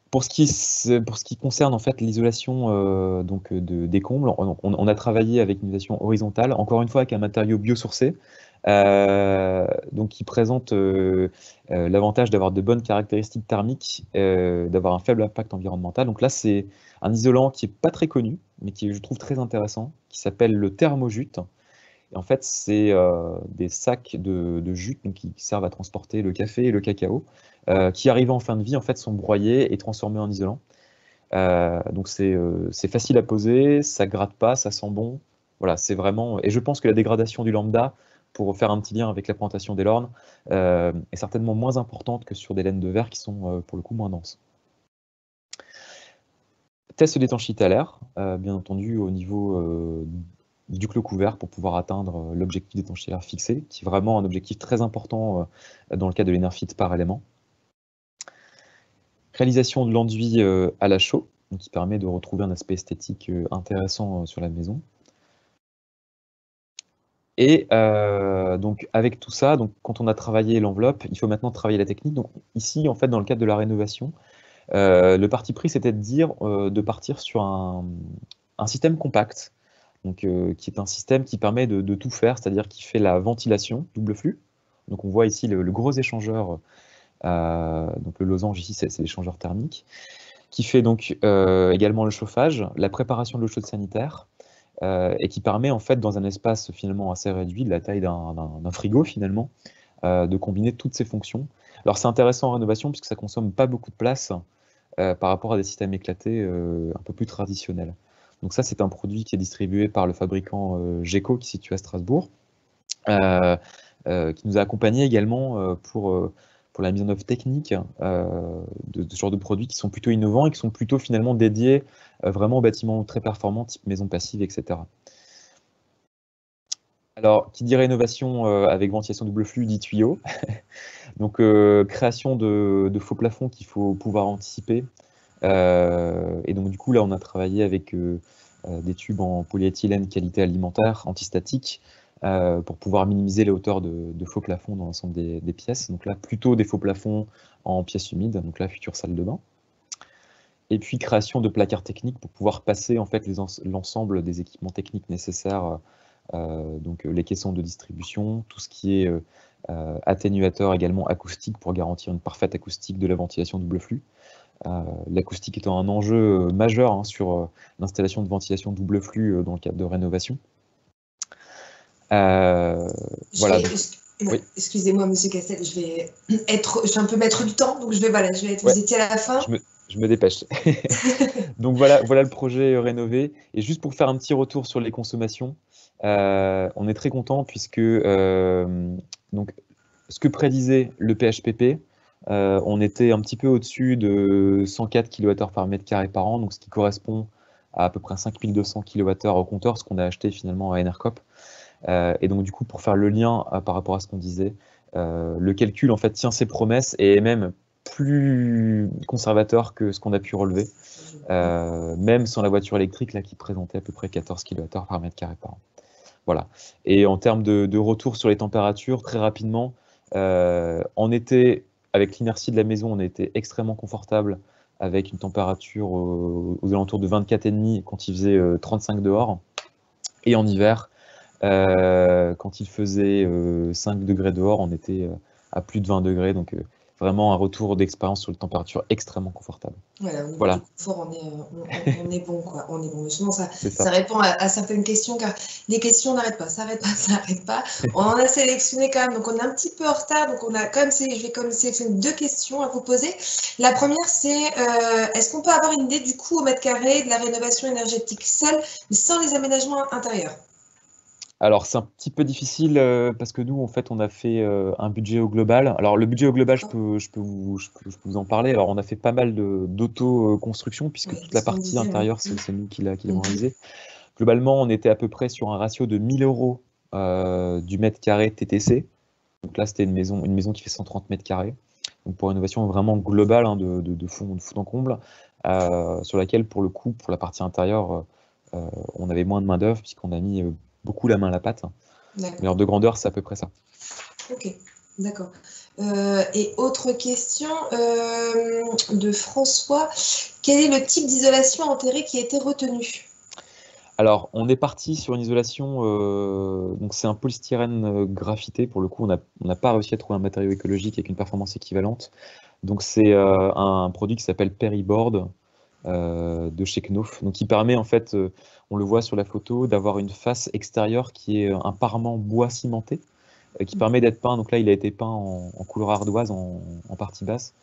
Pour ce qui concerne en fait l'isolation des combles, on a travaillé avec une isolation horizontale, encore une fois avec un matériau biosourcé, donc qui présente l'avantage d'avoir de bonnes caractéristiques thermiques, d'avoir un faible impact environnemental. Donc là, c'est un isolant qui n'est pas très connu, mais qui je trouve très intéressant, qui s'appelle le thermojute. Et en fait, c'est des sacs de jute donc, qui servent à transporter le café et le cacao, qui arrivent en fin de vie, en fait, sont broyés et transformés en isolant. Donc c'est facile à poser, ça gratte pas, ça sent bon. Voilà, c'est vraiment. Et je pense que la dégradation du lambda, pour faire un petit lien avec la plantation des lornes, est certainement moins importante que sur des laines de verre qui sont pour le coup moins denses. Test d'étanchéité à l'air, bien entendu au niveau du clos couvert pour pouvoir atteindre l'objectif d'étanchéité à l'air fixé, qui est vraiment un objectif très important dans le cas de l'Enerfit par élément. Réalisation de l'enduit à la chaux, qui permet de retrouver un aspect esthétique intéressant sur la maison. Et donc avec tout ça, donc, quand on a travaillé l'enveloppe, il faut maintenant travailler la technique. Donc ici, en fait, dans le cadre de la rénovation, le parti pris, c'était de dire de partir sur un système compact, donc, qui est un système qui permet de tout faire, c'est-à-dire qui fait la ventilation double flux. Donc on voit ici le gros échangeur, donc le losange ici, c'est l'échangeur thermique, qui fait donc également le chauffage, la préparation de l'eau chaude sanitaire, et qui permet en fait dans un espace finalement assez réduit, de la taille d'un frigo finalement, de combiner toutes ces fonctions. Alors c'est intéressant en rénovation puisque ça consomme pas beaucoup de place par rapport à des systèmes éclatés un peu plus traditionnels. Donc ça c'est un produit qui est distribué par le fabricant Geco qui est situé à Strasbourg, qui nous a accompagnés également pour la mise en œuvre technique de ce genre de produits qui sont plutôt innovants et qui sont plutôt finalement dédiés vraiment aux bâtiments très performants, type maison passive, etc. Alors, qui dit rénovation avec ventilation double flux dit tuyau. Donc, création de faux plafonds qu'il faut pouvoir anticiper. Et donc, du coup, là, on a travaillé avec des tubes en polyéthylène qualité alimentaire, antistatique, pour pouvoir minimiser les hauteurs de faux plafonds dans l'ensemble des pièces. Donc là, plutôt des faux plafonds en pièces humides, donc là, future salle de bain. Et puis, création de placards techniques pour pouvoir passer en fait l'ensemble des équipements techniques nécessaires, donc les caissons de distribution, tout ce qui est atténuateur également acoustique pour garantir une parfaite acoustique de la ventilation double flux. L'acoustique étant un enjeu majeur hein, sur l'installation de ventilation double flux dans le cadre de rénovation. Voilà. Oui. Excusez-moi, Monsieur Castel, je vais un peu mettre du temps, donc je vais être. Ouais. Vous étiez à la fin. Je me dépêche. Donc voilà le projet rénové. Et juste pour faire un petit retour sur les consommations, on est très content puisque donc ce que prédisait le PHPP, on était un petit peu au-dessus de 104 kWh par mètre carré par an, donc ce qui correspond à peu près 5200 kWh au compteur, ce qu'on a acheté finalement à Enercop. Et donc du coup, pour faire le lien par rapport à ce qu'on disait, le calcul en fait tient ses promesses et est même plus conservateur que ce qu'on a pu relever, même sans la voiture électrique là qui présentait à peu près 14 kWh par mètre carré par an. Voilà. Et en termes de retour sur les températures, très rapidement, en été, avec l'inertie de la maison, on était extrêmement confortable avec une température aux alentours de 24,5 quand il faisait 35 dehors. Et en hiver, quand il faisait 5 degrés dehors, on était à plus de 20 degrés. Donc vraiment un retour d'expérience sur les températures extrêmement confortable. Voilà. Confort, on est bon, quoi. On est bon. Justement, ça répond à certaines questions, car les questions n'arrêtent pas, ça n'arrête pas. On en a sélectionné quand même, donc on est un petit peu en retard, donc on a quand même, je vais quand même sélectionner 2 questions à vous poser. La première, c'est est-ce qu'on peut avoir une idée du coût au mètre carré de la rénovation énergétique seule, mais sans les aménagements intérieurs? Alors, c'est un petit peu difficile parce que nous, en fait, on a fait un budget au global. Alors, le budget au global, je peux vous en parler. Alors, on a fait pas mal d'auto-construction puisque toute la partie intérieure, c'est nous qui l'avons réalisé. Globalement, on était à peu près sur un ratio de 1 000 € du mètre carré TTC. Donc là, c'était une maison qui fait 130 mètres carrés. Donc pour une rénovation vraiment globale, hein, de fond en comble, sur laquelle, pour le coup, pour la partie intérieure, on avait moins de main-d'œuvre, puisqu'on a mis beaucoup la main à la pâte. Mais l'ordre de grandeur, c'est à peu près ça. Ok, d'accord. Et autre question de François, quel est le type d'isolation enterrée qui a été retenu? Alors, on est parti sur une isolation, donc c'est un polystyrène graphité. Pour le coup, on n'a pas réussi à trouver un matériau écologique avec une performance équivalente. Donc c'est un produit qui s'appelle Periboard de chez Knauf, donc qui permet, en fait, on le voit sur la photo, d'avoir une face extérieure qui est un parement bois cimenté, qui permet d'être peint. Donc là, il a été peint en couleur ardoise en partie basse.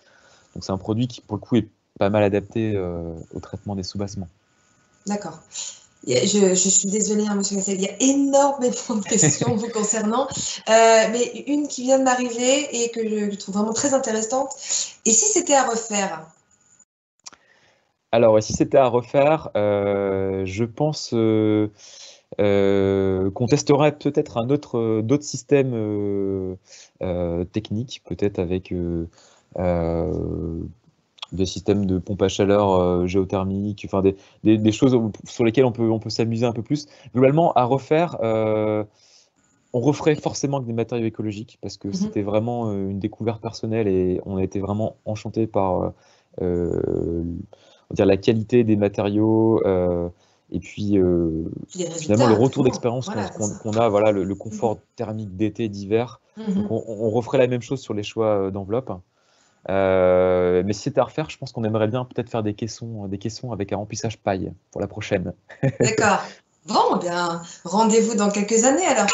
Donc c'est un produit qui, pour le coup, est pas mal adapté au traitement des soubassements. D'accord. Je suis désolée, hein, monsieur Cassel, il y a énormément de questions vous concernant, mais une qui vient de m'arriver et que je trouve vraiment très intéressante. Et si c'était à refaire? Alors, si c'était à refaire, je pense qu'on testerait peut-être d'autres systèmes techniques, peut-être avec des systèmes de pompe à chaleur géothermique, enfin des choses sur lesquelles on peut s'amuser un peu plus. Globalement, à refaire, on referait forcément avec des matériaux écologiques, parce que c'était vraiment une découverte personnelle et on a été vraiment enchanté par on va dire la qualité des matériaux et puis finalement le retour d'expérience qu'on a, voilà, le confort thermique d'été, d'hiver. Donc on referait la même chose sur les choix d'enveloppe. Mais si c'était à refaire, je pense qu'on aimerait bien peut-être faire des caissons avec un remplissage paille pour la prochaine. D'accord. Bon, eh bien, rendez-vous dans quelques années alors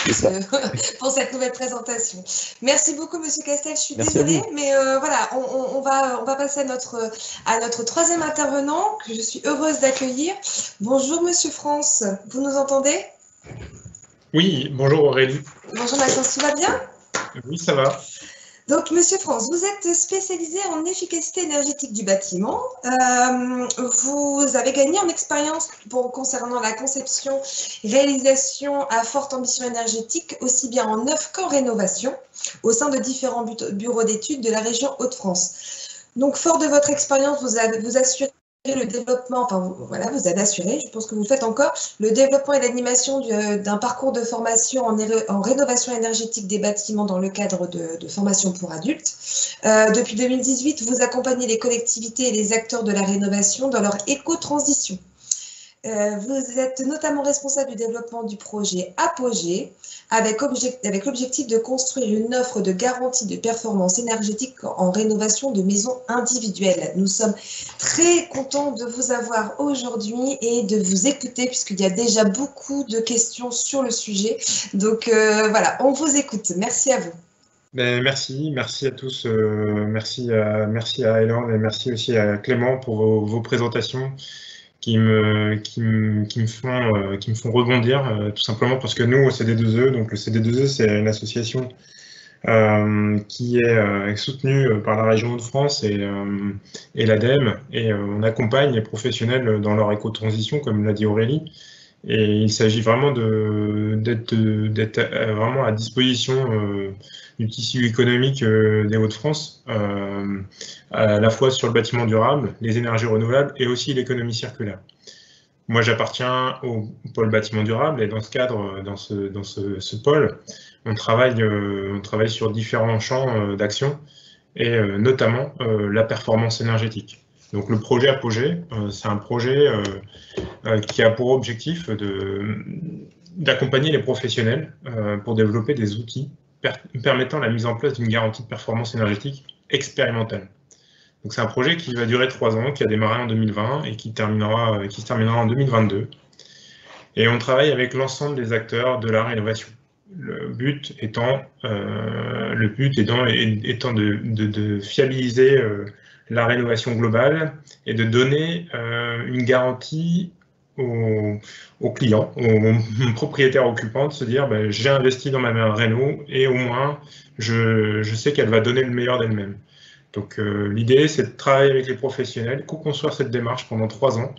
pour cette nouvelle présentation. Merci beaucoup, monsieur Castel. Je suis désolée, mais voilà, on va passer à notre troisième intervenant que je suis heureuse d'accueillir. Bonjour, monsieur France. Vous nous entendez? Oui, bonjour Aurélie. Bonjour Maxence, tout va bien? Oui, ça va. Donc, monsieur France, vous êtes spécialisé en efficacité énergétique du bâtiment. Vous avez gagné en expérience concernant la conception et réalisation à forte ambition énergétique, aussi bien en neuf qu'en rénovation, au sein de différents bureaux d'études de la région Hauts-de-France. Donc, fort de votre expérience, vous assurez le développement, enfin voilà, vous avez assuré, je pense que vous le faites encore, le développement et l'animation d'un parcours de formation en rénovation énergétique des bâtiments dans le cadre de formation pour adultes. Depuis 2018, vous accompagnez les collectivités et les acteurs de la rénovation dans leur éco-transition. Vous êtes notamment responsable du développement du projet Apogée, avec l'objectif de construire une offre de garantie de performance énergétique en rénovation de maisons individuelles. Nous sommes très contents de vous avoir aujourd'hui et de vous écouter, puisqu'il y a déjà beaucoup de questions sur le sujet. Donc voilà, on vous écoute. Merci à vous. Merci à tous. Merci à Hélène et merci aussi à Clément pour vos présentations qui me font rebondir, tout simplement parce que nous, au CD2E, donc le CD2E, c'est une association qui est soutenue par la région Hauts-de-France et l'ADEME, et on accompagne les professionnels dans leur éco-transition, comme l'a dit Aurélie. Et il s'agit vraiment d'être vraiment à disposition du tissu économique des Hauts-de-France, à la fois sur le bâtiment durable, les énergies renouvelables et aussi l'économie circulaire. Moi, j'appartiens au pôle bâtiment durable et dans ce cadre, dans ce pôle, on travaille sur différents champs d'action et notamment la performance énergétique. Donc le projet Apogée, c'est un projet qui a pour objectif d'accompagner les professionnels pour développer des outils permettant la mise en place d'une garantie de performance énergétique expérimentale. Donc c'est un projet qui va durer 3 ans, qui a démarré en 2020 et qui se terminera en 2022. Et on travaille avec l'ensemble des acteurs de la rénovation. Le but étant de fiabiliser la rénovation globale et de donner une garantie aux clients, aux propriétaires occupants, de se dire j'ai investi dans ma réno et au moins je sais qu'elle va donner le meilleur d'elle-même. Donc l'idée, c'est de travailler avec les professionnels, co-construire cette démarche pendant 3 ans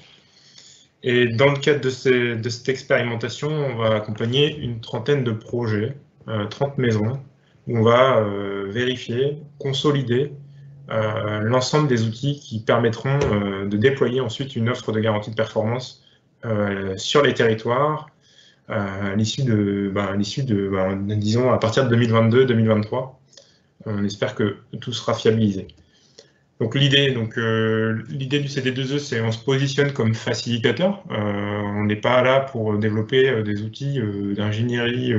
Et dans le cadre de cette expérimentation, on va accompagner une trentaine de projets, 30 maisons, où on va vérifier, consolider l'ensemble des outils qui permettront de déployer ensuite une offre de garantie de performance sur les territoires à l'issue disons, à partir de 2022-2023. On espère que tout sera fiabilisé. Donc l'idée du CD2E, c'est on se positionne comme facilitateur. On n'est pas là pour développer des outils d'ingénierie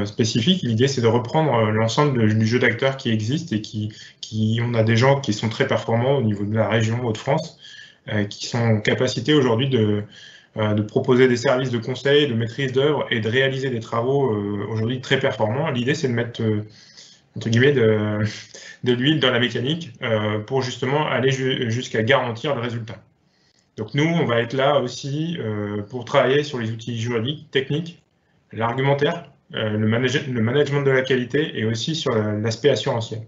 spécifiques. L'idée, c'est de reprendre l'ensemble du jeu d'acteurs qui existe et on a des gens qui sont très performants au niveau de la région Hauts-de-France, qui sont en capacité aujourd'hui de proposer des services de conseil, de maîtrise d'œuvre et de réaliser des travaux aujourd'hui très performants. L'idée, c'est de mettre entre guillemets, de l'huile dans la mécanique pour justement aller jusqu'à garantir le résultat. Donc nous, on va être là aussi pour travailler sur les outils juridiques, techniques, l'argumentaire, le management de la qualité et aussi sur l'aspect assurantiel.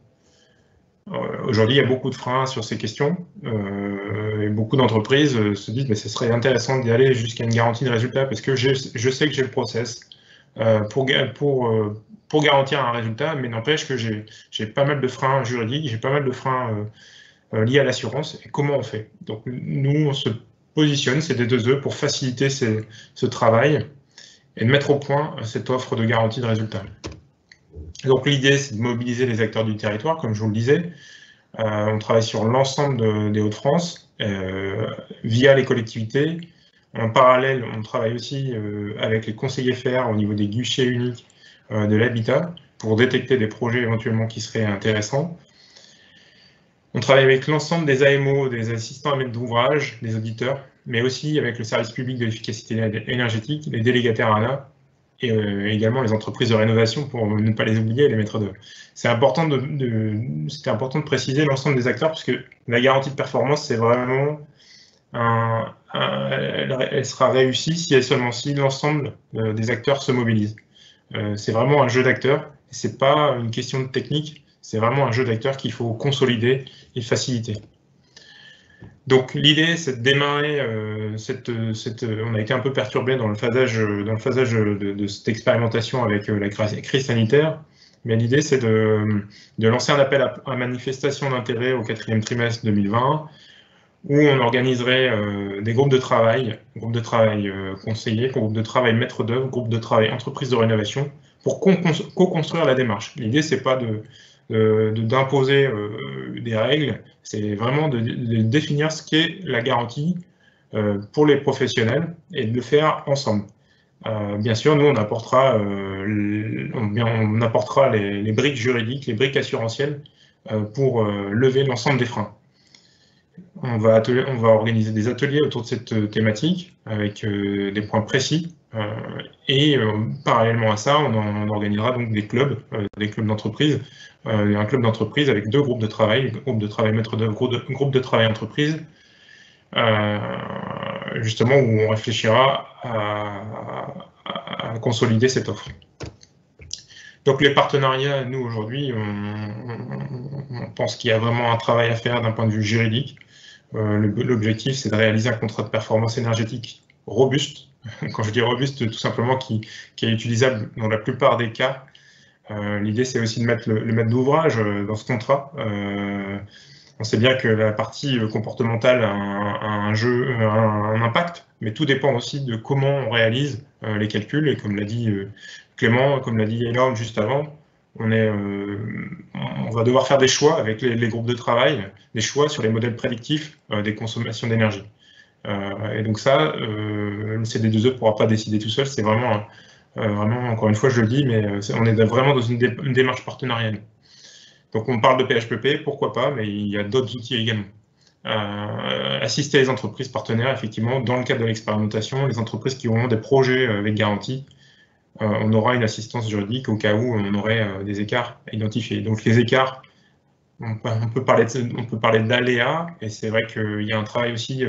Aujourd'hui, il y a beaucoup de freins sur ces questions et beaucoup d'entreprises se disent mais ce serait intéressant d'y aller jusqu'à une garantie de résultat parce que je sais que j'ai le process pour garantir un résultat, mais n'empêche que j'ai pas mal de freins juridiques, j'ai pas mal de freins liés à l'assurance. Et comment on fait? Donc nous, on se positionne, CD2E, pour faciliter ce travail et de mettre au point cette offre de garantie de résultat. Donc l'idée, c'est de mobiliser les acteurs du territoire, comme je vous le disais. On travaille sur l'ensemble des Hauts-de-France via les collectivités. En parallèle, on travaille aussi avec les conseillers FR au niveau des guichets uniques de l'habitat pour détecter des projets éventuellement qui seraient intéressants. On travaille avec l'ensemble des AMO, des assistants à maître d'ouvrage, des auditeurs, mais aussi avec le service public de l'efficacité énergétique, les délégataires ANA et également les entreprises de rénovation pour ne pas les oublier et les maîtres d'œuvre. C'était important de préciser l'ensemble des acteurs parce que la garantie de performance, c'est vraiment elle sera réussie si et seulement si l'ensemble des acteurs se mobilisent. C'est vraiment un jeu d'acteurs, c'est pas une question de technique, c'est vraiment un jeu d'acteurs qu'il faut consolider et faciliter. Donc l'idée, c'est de démarrer on a été un peu perturbé dans le phasage de cette expérimentation avec la crise sanitaire, mais l'idée, c'est de lancer un appel à manifestation d'intérêt au 4e trimestre 2020, où on organiserait des groupes de travail conseillers, groupes de travail maître d'œuvre, groupes de travail entreprise de rénovation, pour co-construire la démarche. L'idée, c'est pas d'imposer des règles, c'est vraiment de définir ce qu'est la garantie pour les professionnels et de le faire ensemble. Bien sûr, nous, on apportera les briques juridiques, les briques assurantielles pour lever l'ensemble des freins. On va organiser des ateliers autour de cette thématique avec des points précis et parallèlement à ça, on organisera donc des clubs d'entreprise, un club d'entreprise avec 2 groupes de travail, groupe de travail maître d'œuvre, groupe de travail entreprise, justement où on réfléchira à consolider cette offre. Donc les partenariats, nous aujourd'hui, on pense qu'il y a vraiment un travail à faire d'un point de vue juridique. L'objectif, c'est de réaliser un contrat de performance énergétique robuste. Quand je dis robuste, tout simplement qui est utilisable dans la plupart des cas. L'idée, c'est aussi de mettre le maître d'ouvrage dans ce contrat. On sait bien que la partie comportementale a un impact, mais tout dépend aussi de comment on réalise les calculs. Et comme l'a dit Clément, comme l'a dit Elorn juste avant, on va devoir faire des choix avec les groupes de travail, des choix sur les modèles prédictifs des consommations d'énergie. Et donc ça, le CD2E ne pourra pas décider tout seul, c'est vraiment, encore une fois je le dis, mais on est vraiment dans une démarche partenariale. Donc on parle de PHPP, pourquoi pas, mais il y a d'autres outils également. Assister les entreprises partenaires, effectivement, dans le cadre de l'expérimentation, les entreprises qui auront des projets avec garantie, on aura une assistance juridique au cas où on aurait des écarts à identifier. Donc les écarts, on peut parler d'aléas, et c'est vrai qu'il y a un travail aussi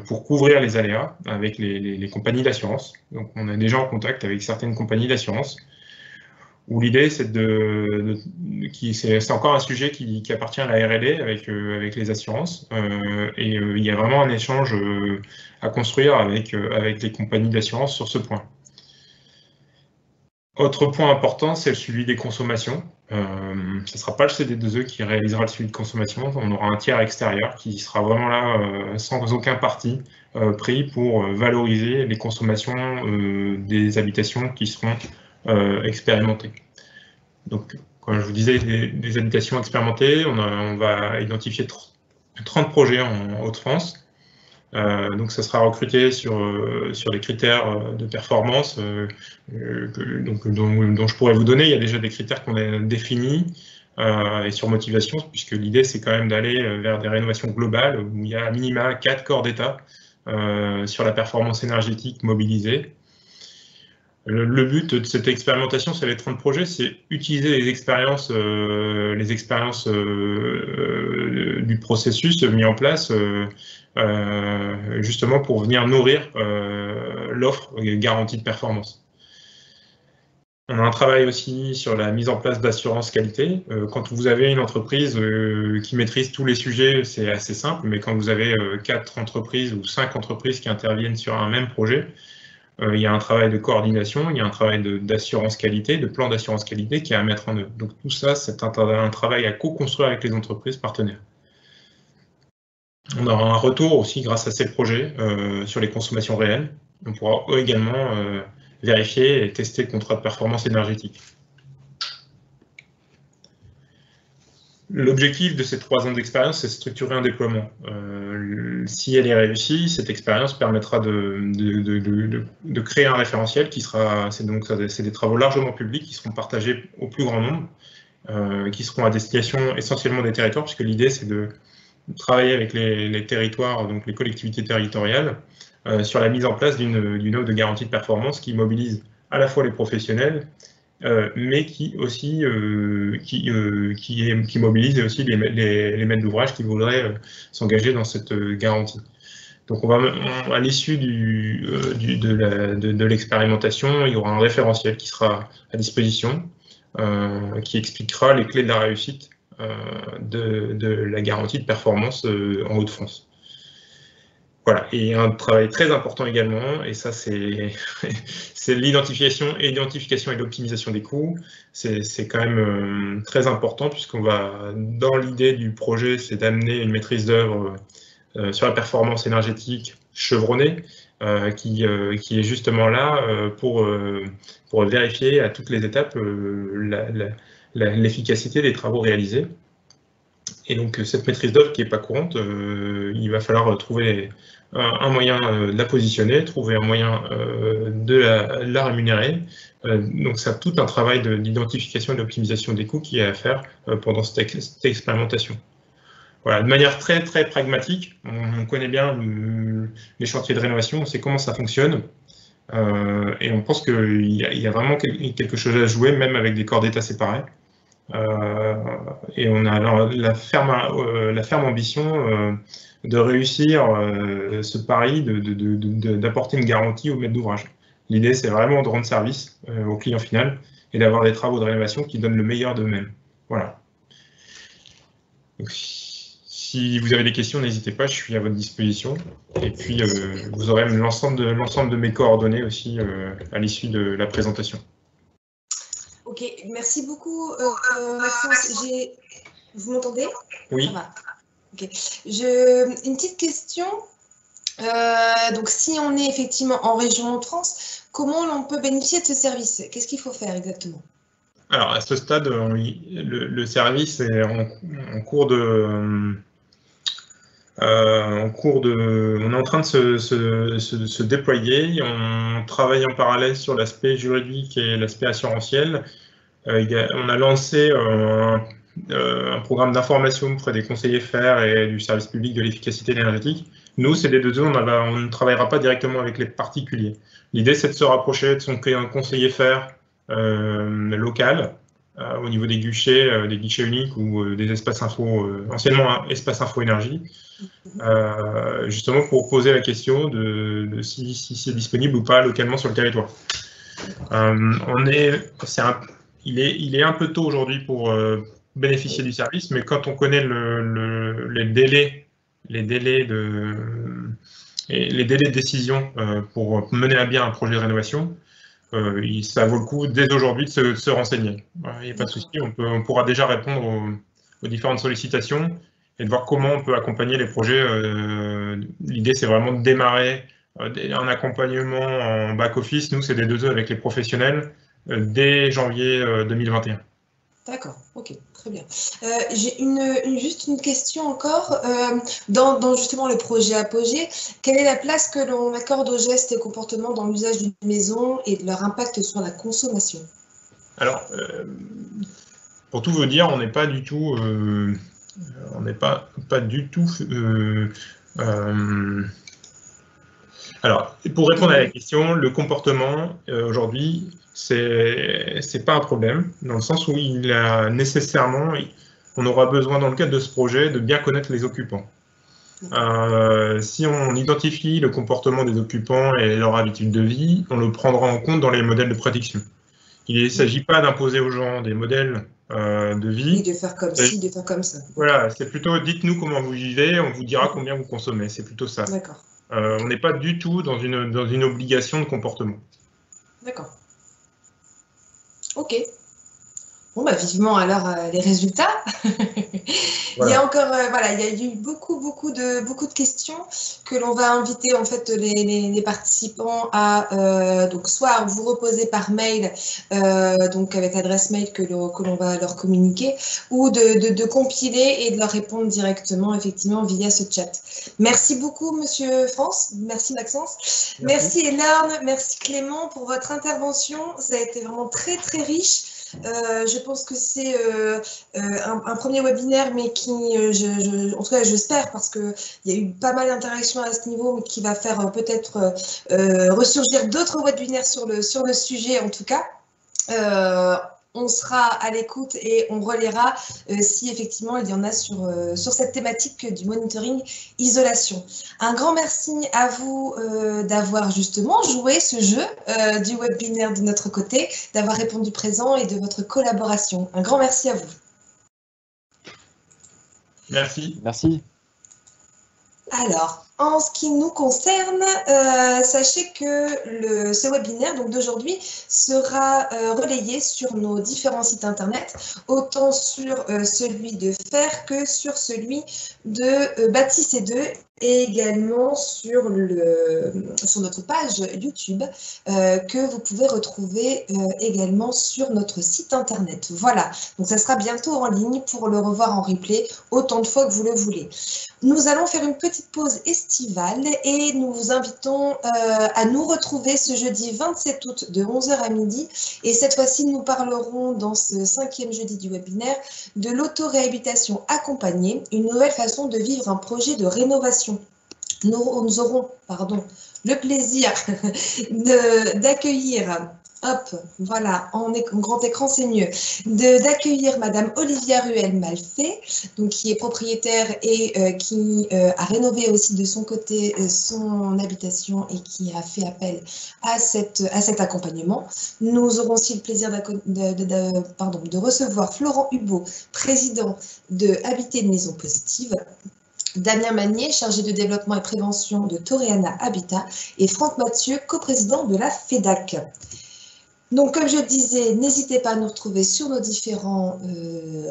pour couvrir les aléas avec les compagnies d'assurance. Donc on est déjà en contact avec certaines compagnies d'assurance, où l'idée, c'est c'est encore un sujet qui appartient à la R&D avec les assurances, et il y a vraiment un échange à construire avec les compagnies d'assurance sur ce point. Autre point important, c'est le suivi des consommations. Ce ne sera pas le CD2E qui réalisera le suivi de consommation, on aura un tiers extérieur qui sera vraiment là sans aucun parti pris pour valoriser les consommations des habitations qui seront expérimentées. Donc, comme je vous disais, des habitations expérimentées, on va identifier 30 projets en Hauts-de-France. Donc, ça sera recruté sur les critères de performance dont je pourrais vous donner. Il y a déjà des critères qu'on a définis et sur motivation, puisque l'idée, c'est quand même d'aller vers des rénovations globales où il y a à minima 4 corps d'État sur la performance énergétique mobilisée. Le but de cette expérimentation sur les 30 projets, c'est utiliser les expériences du processus mis en place justement pour venir nourrir l'offre garantie de performance. On a un travail aussi sur la mise en place d'assurance qualité. Quand vous avez une entreprise qui maîtrise tous les sujets, c'est assez simple, mais quand vous avez 4 entreprises ou 5 entreprises qui interviennent sur un même projet, il y a un travail de coordination, il y a un travail d'assurance qualité, de plan d'assurance qualité qui est à mettre en œuvre. Donc tout ça, c'est un travail à co-construire avec les entreprises partenaires. On aura un retour aussi grâce à ces projets sur les consommations réelles. On pourra également vérifier et tester le contrat de performance énergétique. L'objectif de ces 3 ans d'expérience, c'est de structurer un déploiement. Si elle est réussie, cette expérience permettra de créer un référentiel qui sera, c'est des travaux largement publics qui seront partagés au plus grand nombre, qui seront à destination essentiellement des territoires, puisque l'idée c'est de travailler avec les territoires, donc les collectivités territoriales, sur la mise en place d'une offre de garantie de performance qui mobilise à la fois les professionnels, mais qui mobilise aussi les maîtres d'ouvrage qui voudraient s'engager dans cette garantie. Donc, à l'issue de l'expérimentation, il y aura un référentiel qui sera à disposition, qui expliquera les clés de la réussite de la garantie de performance en Hauts-de-France. Voilà, et un travail très important également, et ça c'est l'identification et l'optimisation des coûts. C'est quand même très important puisqu'on va, dans l'idée du projet, c'est d'amener une maîtrise d'œuvre sur la performance énergétique chevronnée, qui est justement là pour vérifier à toutes les étapes l'efficacité des travaux réalisés. Et donc cette maîtrise d'œuvre qui n'est pas courante, il va falloir trouver un moyen de la positionner, trouver un moyen de la rémunérer. Donc c'est tout un travail d'identification et d'optimisation des coûts qui est à faire pendant cette expérimentation. Voilà, de manière très très pragmatique, on connaît bien les chantiers de rénovation, on sait comment ça fonctionne. Et on pense qu'il y a vraiment quelque chose à jouer, même avec des corps d'État séparés. Et on a alors la ferme ambition de réussir ce pari d'apporter une garantie au maître d'ouvrage. L'idée, c'est vraiment de rendre service au client final et d'avoir des travaux de rénovation qui donnent le meilleur d'eux-mêmes. Voilà. Donc, si vous avez des questions, n'hésitez pas, je suis à votre disposition. Et puis, vous aurez l'ensemble de mes coordonnées aussi à l'issue de la présentation. Ok, merci beaucoup Maxence. Vous m'entendez? Oui. Ça va. Ok. Une petite question. Donc, si on est effectivement en région Hauts-de-France, comment on peut bénéficier de ce service? Qu'est-ce qu'il faut faire exactement? Alors, à ce stade, le service est en cours de... on est en train de se déployer, on travaille en parallèle sur l'aspect juridique et l'aspect assurantiel. On a lancé un programme d'information auprès des conseillers FER et du service public de l'efficacité énergétique. Nous, CD2E, on ne travaillera pas directement avec les particuliers. L'idée, c'est de se rapprocher de son conseiller FER local, au niveau des guichets uniques ou des espaces info, anciennement espace info énergie, justement pour poser la question de si c'est disponible ou pas localement sur le territoire. il est un peu tôt aujourd'hui pour bénéficier du service, mais quand on connaît les délais de décision pour mener à bien un projet de rénovation, ça vaut le coup dès aujourd'hui de se renseigner. Il n'y a pas de souci, on pourra déjà répondre aux différentes sollicitations et de voir comment on peut accompagner les projets. L'idée, c'est vraiment de démarrer un accompagnement en back-office. Nous, c'est des 2E avec les professionnels dès janvier 2021. D'accord, ok, très bien. J'ai juste une question encore. Dans justement le projet Apogée, quelle est la place que l'on accorde aux gestes et comportements dans l'usage d'une maison et de leur impact sur la consommation? Alors, pour tout vous dire, on n'est pas du tout... alors, pour répondre à la question, le comportement, aujourd'hui, c'est pas un problème, dans le sens où on aura besoin, dans le cadre de ce projet, de bien connaître les occupants. Si on identifie le comportement des occupants et leur habitude de vie, on le prendra en compte dans les modèles de prédiction. Il ne s'agit pas d'imposer aux gens des modèles de vie. Et de faire comme ci, de faire comme ça. Voilà, c'est plutôt dites-nous comment vous vivez, on vous dira combien vous consommez, c'est plutôt ça. D'accord. On n'est pas du tout dans une obligation de comportement. D'accord. Ok. Bon, bah, vivement alors les résultats. Voilà. Il y a encore, voilà, il y a eu beaucoup de questions que l'on va inviter en fait les participants à donc soit vous reposer par mail, donc avec l'adresse mail que l'on va leur communiquer, ou de compiler et de leur répondre directement effectivement via ce chat. Merci beaucoup Monsieur France, merci Maxence, merci Elorn, merci Clément pour votre intervention. Ça a été vraiment très riche. Je pense que c'est un premier webinaire, mais qui, en tout cas, j'espère, parce qu'il y a eu pas mal d'interactions à ce niveau, mais qui va faire peut-être ressurgir d'autres webinaires sur le sujet, en tout cas. On sera à l'écoute et on relaiera si effectivement il y en a sur cette thématique du monitoring isolation. Un grand merci à vous d'avoir justement joué ce jeu du webinaire de notre côté, d'avoir répondu présent et de votre collaboration. Un grand merci à vous. Merci. Merci. Alors, en ce qui nous concerne, sachez que ce webinaire d'aujourd'hui sera relayé sur nos différents sites internet, autant sur celui de FAIR que sur celui de Bâti C2 et également sur notre page YouTube que vous pouvez retrouver également sur notre site internet. Voilà, donc ça sera bientôt en ligne pour le revoir en replay autant de fois que vous le voulez. Nous allons faire une petite pause estivale et nous vous invitons à nous retrouver ce jeudi 27 août de 11h à midi. Et cette fois-ci, nous parlerons dans ce 5e jeudi du webinaire de l'auto-réhabilitation accompagnée, une nouvelle façon de vivre un projet de rénovation. Nous aurons le plaisir d'accueillir... Hop, voilà, en grand écran, c'est mieux. D'accueillir Madame Olivia Ruel-Malfait, donc qui est propriétaire et qui a rénové aussi de son côté son habitation et qui a fait appel à cet accompagnement. Nous aurons aussi le plaisir de recevoir Florent Hubot, président de Habiter une maison positive. Damien Magnier, chargé de développement et prévention de Toreana Habitat, et Franck Mathieu, coprésident de la FEDAC. Donc, comme je le disais, n'hésitez pas à nous retrouver sur nos différents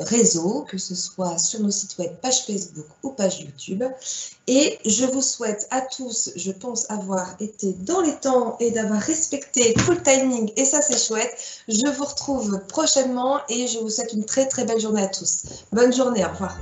réseaux, que ce soit sur nos sites web, page Facebook ou page YouTube. Et je vous souhaite à tous, je pense avoir été dans les temps et d'avoir respecté tout le timing, et ça c'est chouette. Je vous retrouve prochainement et je vous souhaite une très belle journée à tous. Bonne journée, au revoir.